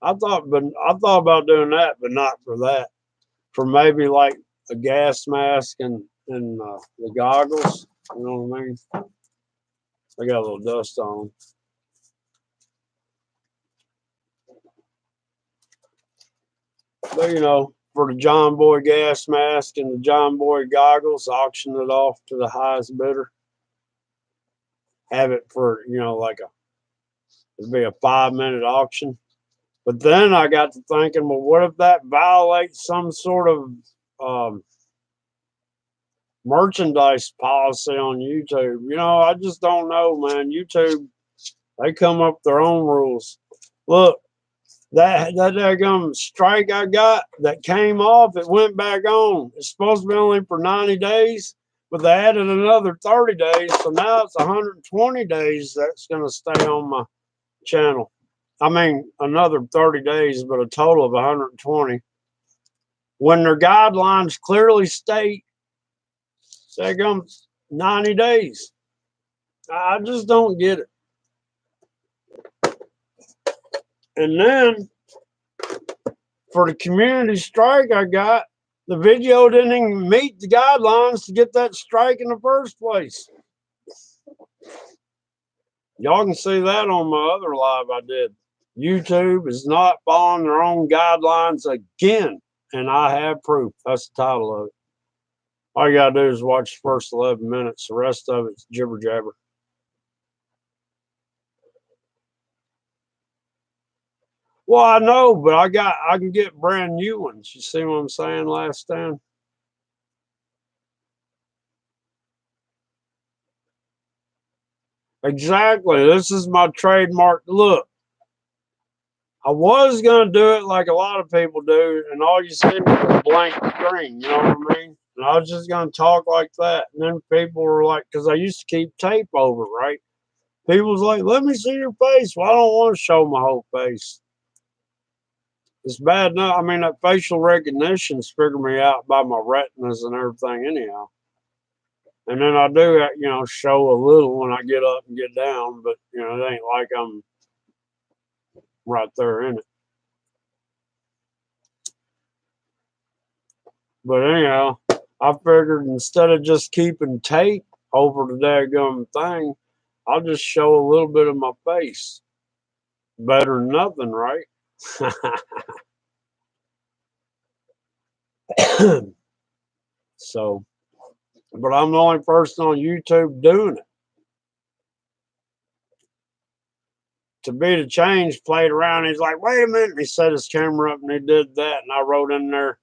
I thought about doing that, but not for that. For maybe like a gas mask and the goggles. You know what I mean? I got a little dust on. But you know, for the John Boy gas mask and the John Boy goggles, auction it off to the highest bidder. Have it for, like it'd be a 5-minute auction. But then I got to thinking, well, what if that violates some sort of merchandise policy on YouTube? I just don't know, man. YouTube, they come up with their own rules. Look, that daggum strike I got that came off, it went back on. It's supposed to be only for 90 days, but they added another 30 days. So now it's 120 days that's going to stay on my channel. I mean, another 30 days, but a total of 120. When their guidelines clearly state, daggum, 90 days. I just don't get it. And then for the community strike I got, the video didn't even meet the guidelines to get that strike in the first place. Y'all can see that on my other live I did. YouTube is not following their own guidelines again, and I have proof. That's the title of it. All you gotta do is watch the first 11 minutes. The rest of it's jibber jabber. Well, I know, but I can get brand new ones. You see what I'm saying, Last Stand? Exactly. This is my trademark. Look, I was gonna do it like a lot of people do, and all you see is a blank screen. You know what I mean? And I was just gonna talk like that, and then people were like, because I used to keep tape over, right? People was like, "Let me see your face." Well, I don't want to show my whole face. It's bad enough. I mean, that facial recognition's figuring me out by my retinas and everything, anyhow. And then I do, show a little when I get up and get down, but it ain't like I'm right there in it. But anyhow, I figured instead of just keeping tape over the daggum thing, I'll just show a little bit of my face. Better than nothing, right? So, but I'm the only person on YouTube doing it. To be the change played around. He's like, wait a minute. And he set his camera up and he did that. And I wrote in there,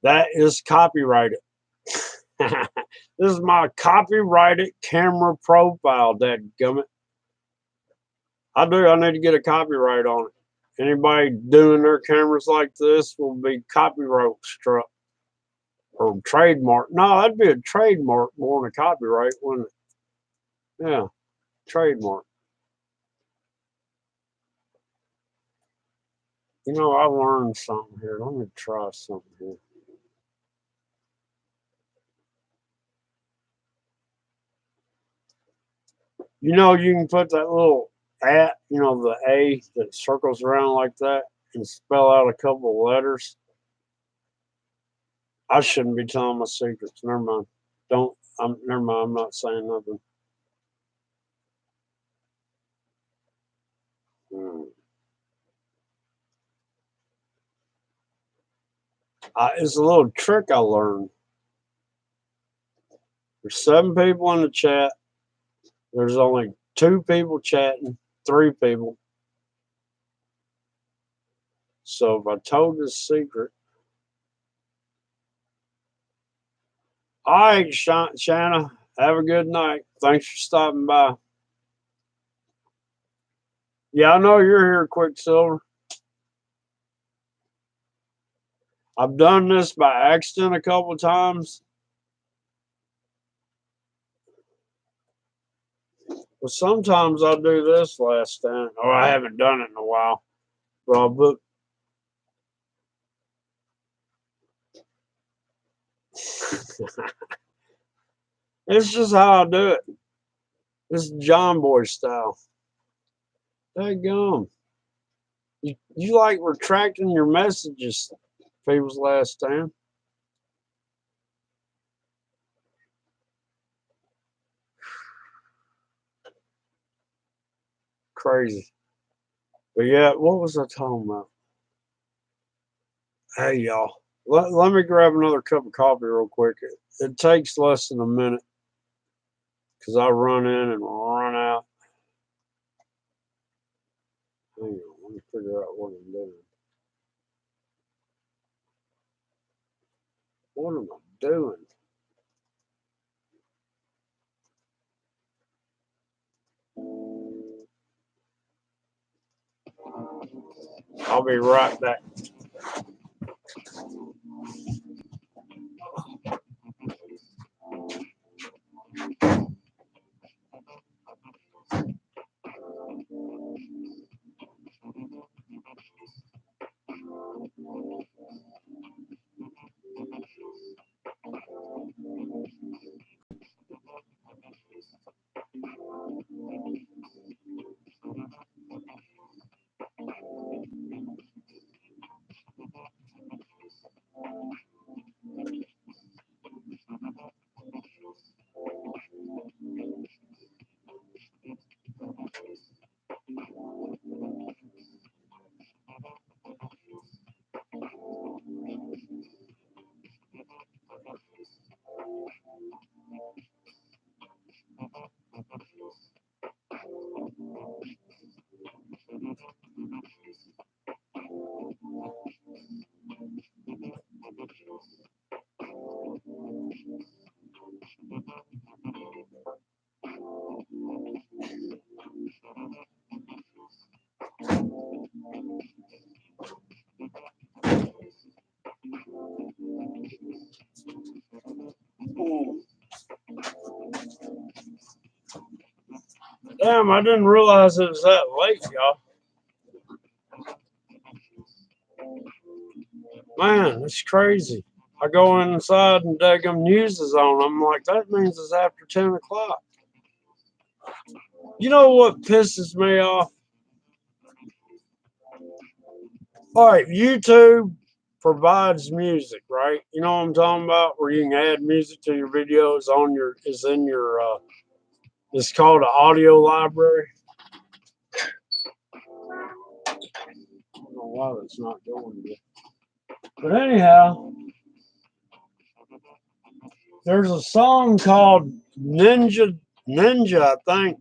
that is copyrighted. This is my copyrighted camera profile, dadgummit. I do. I need to get a copyright on it. Anybody doing their cameras like this will be copyright struck or trademark. No, that'd be a trademark more than a copyright, wouldn't it? Yeah, trademark. I learned something here. Let me try something here. You can put that little at, the A that circles around like that and spell out a couple of letters. I shouldn't be telling my secrets. Never mind. Don't. Never mind. I'm not saying nothing. Hmm. It's a little trick I learned. There's 7 people in the chat. There's only 2 people chatting, 3 people. So if I told this secret, all right, Shanna, have a good night. Thanks for stopping by. Yeah, I know you're here, Quicksilver. I've done this by accident a couple of times. But sometimes I'll do this last time. Oh, I haven't done it in a while. But I'll book. It's just how I do it. This is John Boy style. Hey, gum. You like retracting your messages, people's last time. Crazy. But yeah, what was I talking about? Hey, y'all. Let me grab another cup of coffee real quick. It takes less than a minute because I run in and run out. Hang on, let me figure out what I'm doing. What am I doing? I'll be right back. Damn, I didn't realize it was that late, y'all. Man, it's crazy. I go inside and daggum news is on. I'm like, that means it's after 10 o'clock. You know what pisses me off? All right, YouTube provides music, right? You know what I'm talking about? Where you can add music to your videos is in your it's called an audio library. I don't know why that's not going good. But anyhow, there's a song called Ninja, I think.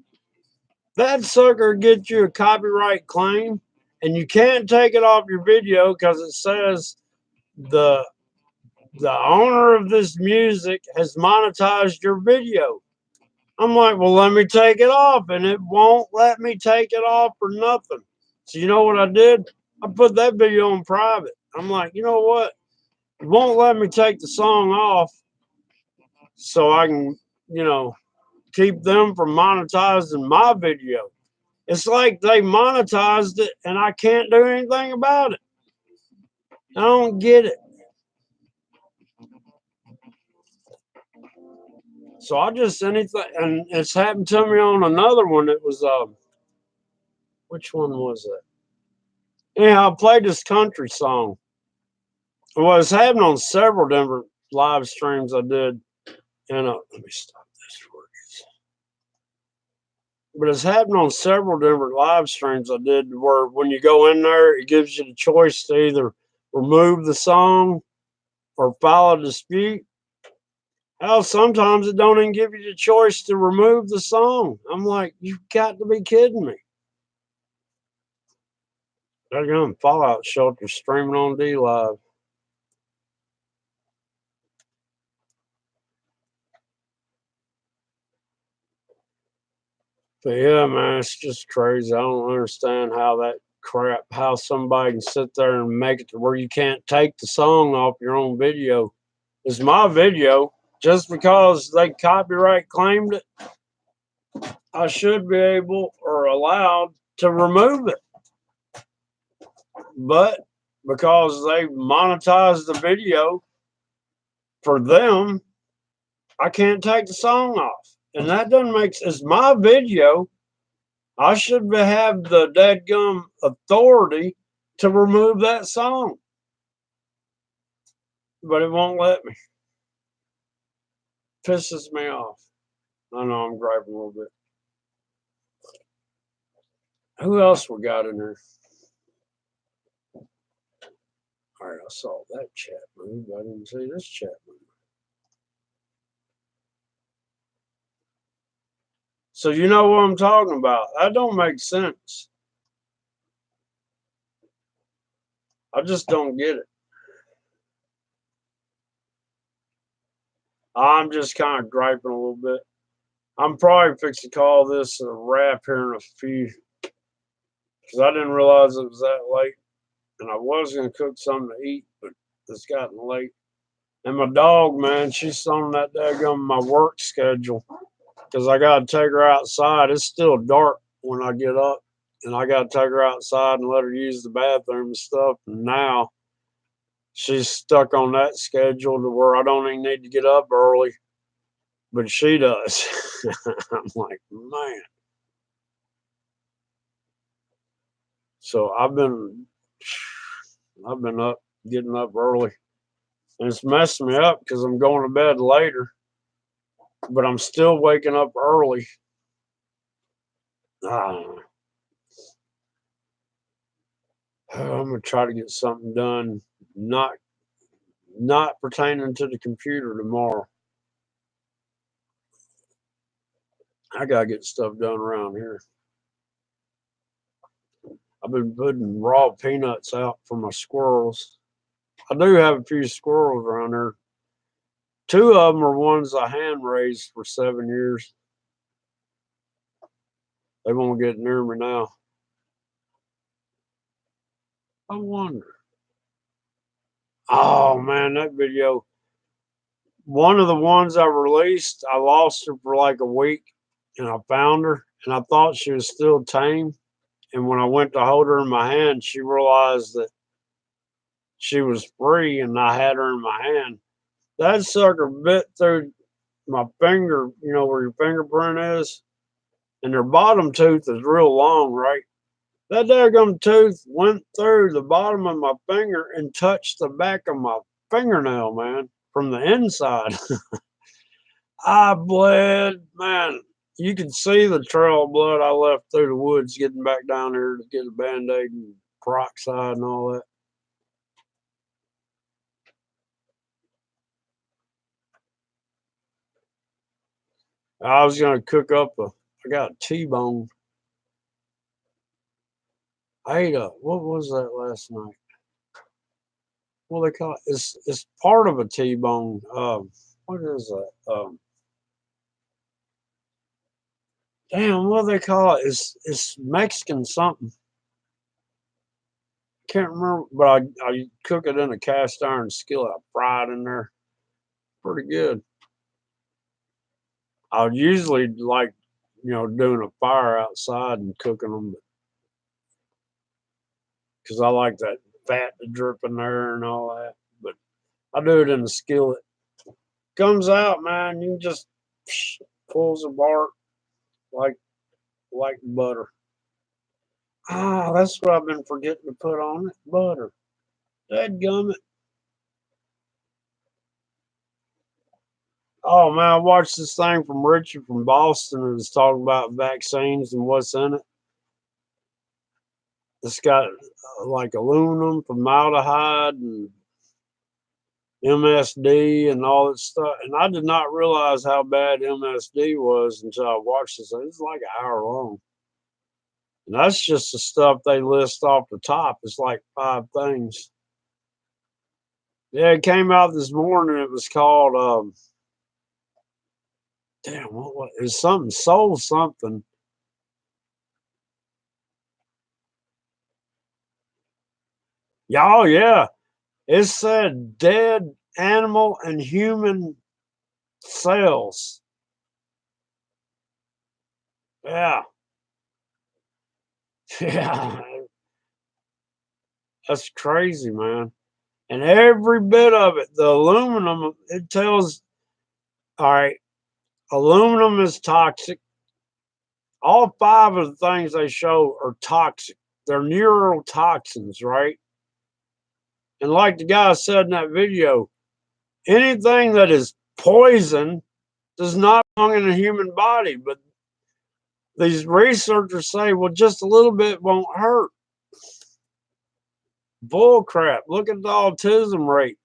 That sucker gets you a copyright claim, and you can't take it off your video because it says the the owner of this music has monetized your video. I'm like, well, let me take it off, and it won't let me take it off for nothing. So you know what I did? I put that video on private. I'm like, you know what? It won't let me take the song off, so I can, keep them from monetizing my video. It's like they monetized it, and I can't do anything about it. I don't get it. So I just anything, and it's happened to me on another one. It was which one was it? Yeah, I played this country song. Well, it's happened on several different live streams I did, and let me stop this for you. But it's happened on several different live streams I did, where when you go in there, it gives you the choice to either remove the song or file a dispute. Hell, sometimes it don't even give you the choice to remove the song. I'm like, you've got to be kidding me. They're going Fallout Shelter streaming on D Live. But yeah, man, it's just crazy. I don't understand how somebody can sit there and make it to where you can't take the song off your own video. It's my video. Just because they copyright claimed it, I should be able or allowed to remove it. But because they monetized the video for them, I can't take the song off. And that doesn't make sense. It's my video. I should have the dadgum authority to remove that song. But it won't let me. Pisses me off. I know I'm griping a little bit. Who else we got in here? All right, I saw that chat move. I didn't see this chat move. So you know what I'm talking about. That don't make sense. I just don't get it. I'm just kind of griping a little bit. I'm probably fixing to call this a wrap here in a few, because I didn't realize it was that late. And I was going to cook something to eat, but it's gotten late. And my dog, man, she's on that daggum my work schedule, because I got to take her outside. It's still dark when I get up, and I got to take her outside and let her use the bathroom and stuff. And now she's stuck on that schedule to where I don't even need to get up early, but she does. I'm like, man. So I've been up, getting up early, and it's messing me up because I'm going to bed later, but I'm still waking up early. I'm gonna try to get something done, not pertaining to the computer tomorrow. I gotta get stuff done around here. I've been putting raw peanuts out for my squirrels. I do have a few squirrels around here. Two of them are ones I hand raised for 7 years. They won't get near me now. I wonder. Oh man, that video. One of the ones I released, I lost her for like a week, and I found her, and I thought she was still tame. And when I went to hold her in my hand, she realized that she was free and I had her in my hand. That sucker bit through my finger, where your fingerprint is, and her bottom tooth is real long, right? That daggum tooth went through the bottom of my finger and touched the back of my fingernail, man, from the inside. I bled, man. You could see the trail of blood I left through the woods getting back down there to get a band-aid and peroxide and all that. I was gonna cook up I got a T-bone. I ate what was that last night? What they call it? It's part of a T-bone. What is that? Damn, what do they call it? It's Mexican something. Can't remember, but I cook it in a cast iron skillet. I fry it in there. Pretty good. I would usually like, doing a fire outside and cooking them because I like that fat to drip in there and all that. But I do it in the skillet. Comes out, man. You just pulls apart like butter. Ah, that's what I've been forgetting to put on it. Butter. Dadgummit. Oh man, I watched this thing from Richard from Boston and was talking about vaccines and what's in it. It's got like aluminum, formaldehyde, and MSD and all that stuff. And I did not realize how bad MSD was until I watched this. It's like an hour long. And that's just the stuff they list off the top. It's like 5 things. Yeah, it came out this morning. It was called damn, what was it's something soul something. Y'all, yeah. It said dead animal and human cells. Yeah. Yeah. That's crazy, man. And every bit of it, the aluminum, it tells, all right, aluminum is toxic. All 5 of the things they show are toxic. They're neurotoxins, right? And like the guy said in that video, anything that is poison does not belong in a human body. But these researchers say, well, just a little bit won't hurt. Bull crap. Look at the autism rate.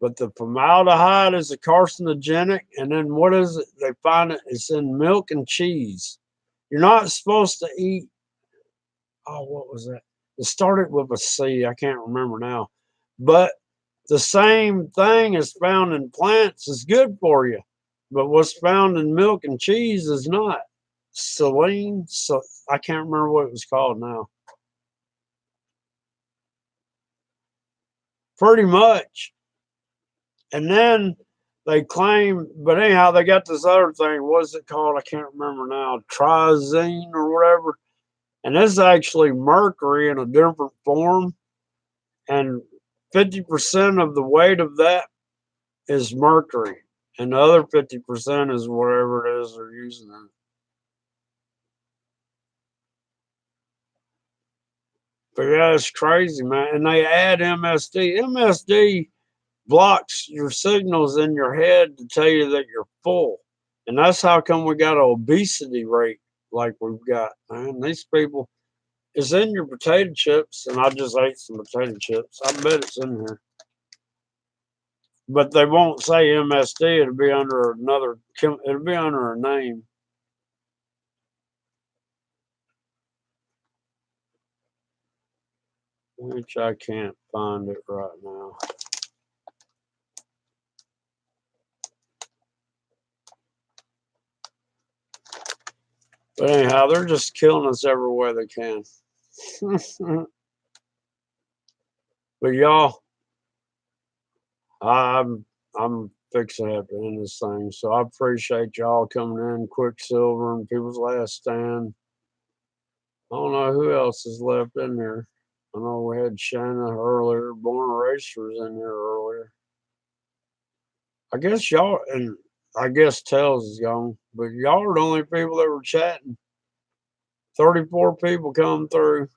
But the formaldehyde is a carcinogenic. And then what is it? They find it's in milk and cheese. You're not supposed to eat. Oh, what was that? It started with a C. I can't remember now. But the same thing is found in plants is good for you. But what's found in milk and cheese is not. Selene, so I can't remember what it was called now. Pretty much. And then they claim, but anyhow, they got this other thing. What's it called? I can't remember now. Trizine or whatever. And this is actually mercury in a different form. And 50% of the weight of that is mercury. And the other 50% is whatever it is they're using it. But yeah, it's crazy, man. And they add MSD. MSD blocks your signals in your head to tell you that you're full. And that's how come we got an obesity rate like we've got, man. These people, it's in your potato chips, and I just ate some potato chips. I bet it's in here. But they won't say MSD. It'll be under it'll be under a name. Which I can't find it right now. But anyhow, they're just killing us every way they can. But y'all, I'm I'm fixing to have to end this thing. So I appreciate y'all coming in, Quicksilver and People's Last Stand. I don't know who else is left in here. I know we had Shanna earlier, Born Racer was in here earlier. I guess y'all, and I guess Tails is gone, but y'all are the only people that were chatting. 34 people come through.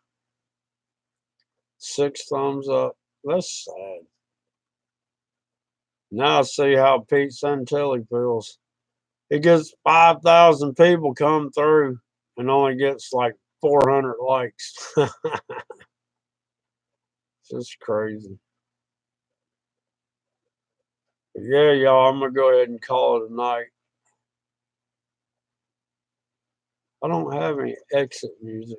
6 thumbs up. That's sad. Now I see how Pete Santelli feels. He gets 5,000 people come through and only gets like 400 likes. It's just crazy. But yeah, y'all, I'm going to go ahead and call it a night. I don't have any exit music.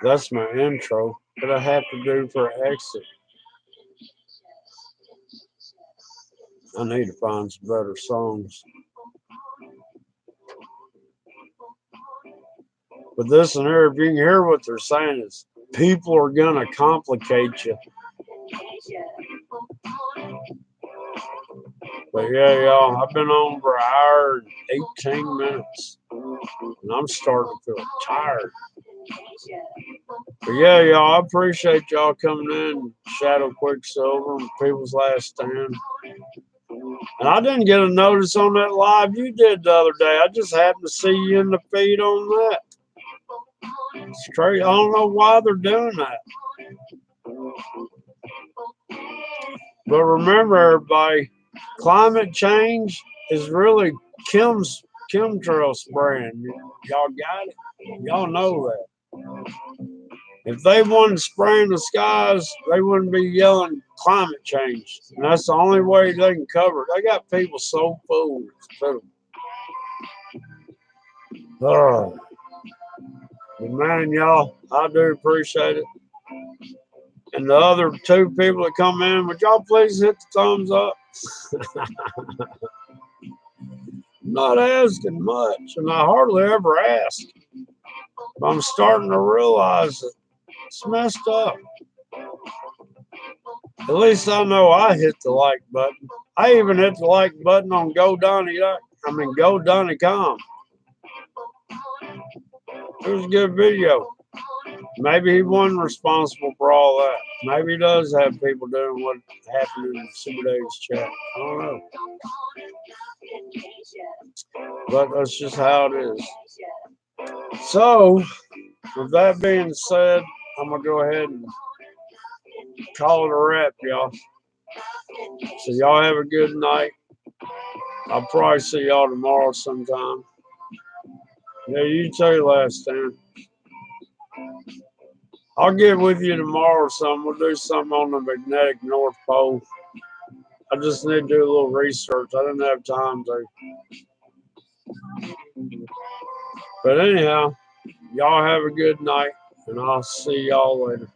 That's my intro. What I have to do for exit? I need to find some better songs. But this and here, if you can hear what they're saying, is people are gonna complicate you. But yeah, y'all, I've been on for an hour and 18 minutes, and I'm starting to feel tired. But yeah, y'all, I appreciate y'all coming in, Shadow Quicksilver, and People's Last Stand. And I didn't get a notice on that live you did the other day. I just happened to see you in the feed on that. Straight, I don't know why they're doing that. But remember, everybody, climate change is really chemtrail spraying. Y'all got it? Y'all know that. If they wanted to spray in the skies, they wouldn't be yelling climate change. And that's the only way they can cover it. They got people so fooled. But man, y'all, I do appreciate it. And the other 2 people that come in, would y'all please hit the thumbs up? I'm not asking much, and I hardly ever ask. But I'm starting to realize that it's messed up. At least I know I hit the like button. I even hit the like button on GoDonnie.com. It was a good video. Maybe he wasn't responsible for all that. Maybe he does have people doing what happened in Super Dave's chat. I don't know. But that's just how it is. So, with that being said, I'm going to go ahead and call it a wrap, y'all. So, y'all have a good night. I'll probably see y'all tomorrow sometime. Yeah, you too, Last Stand. I'll get with you tomorrow or something. We'll do something on the magnetic North Pole. I just need to do a little research. I didn't have time to. But anyhow, y'all have a good night, and I'll see y'all later.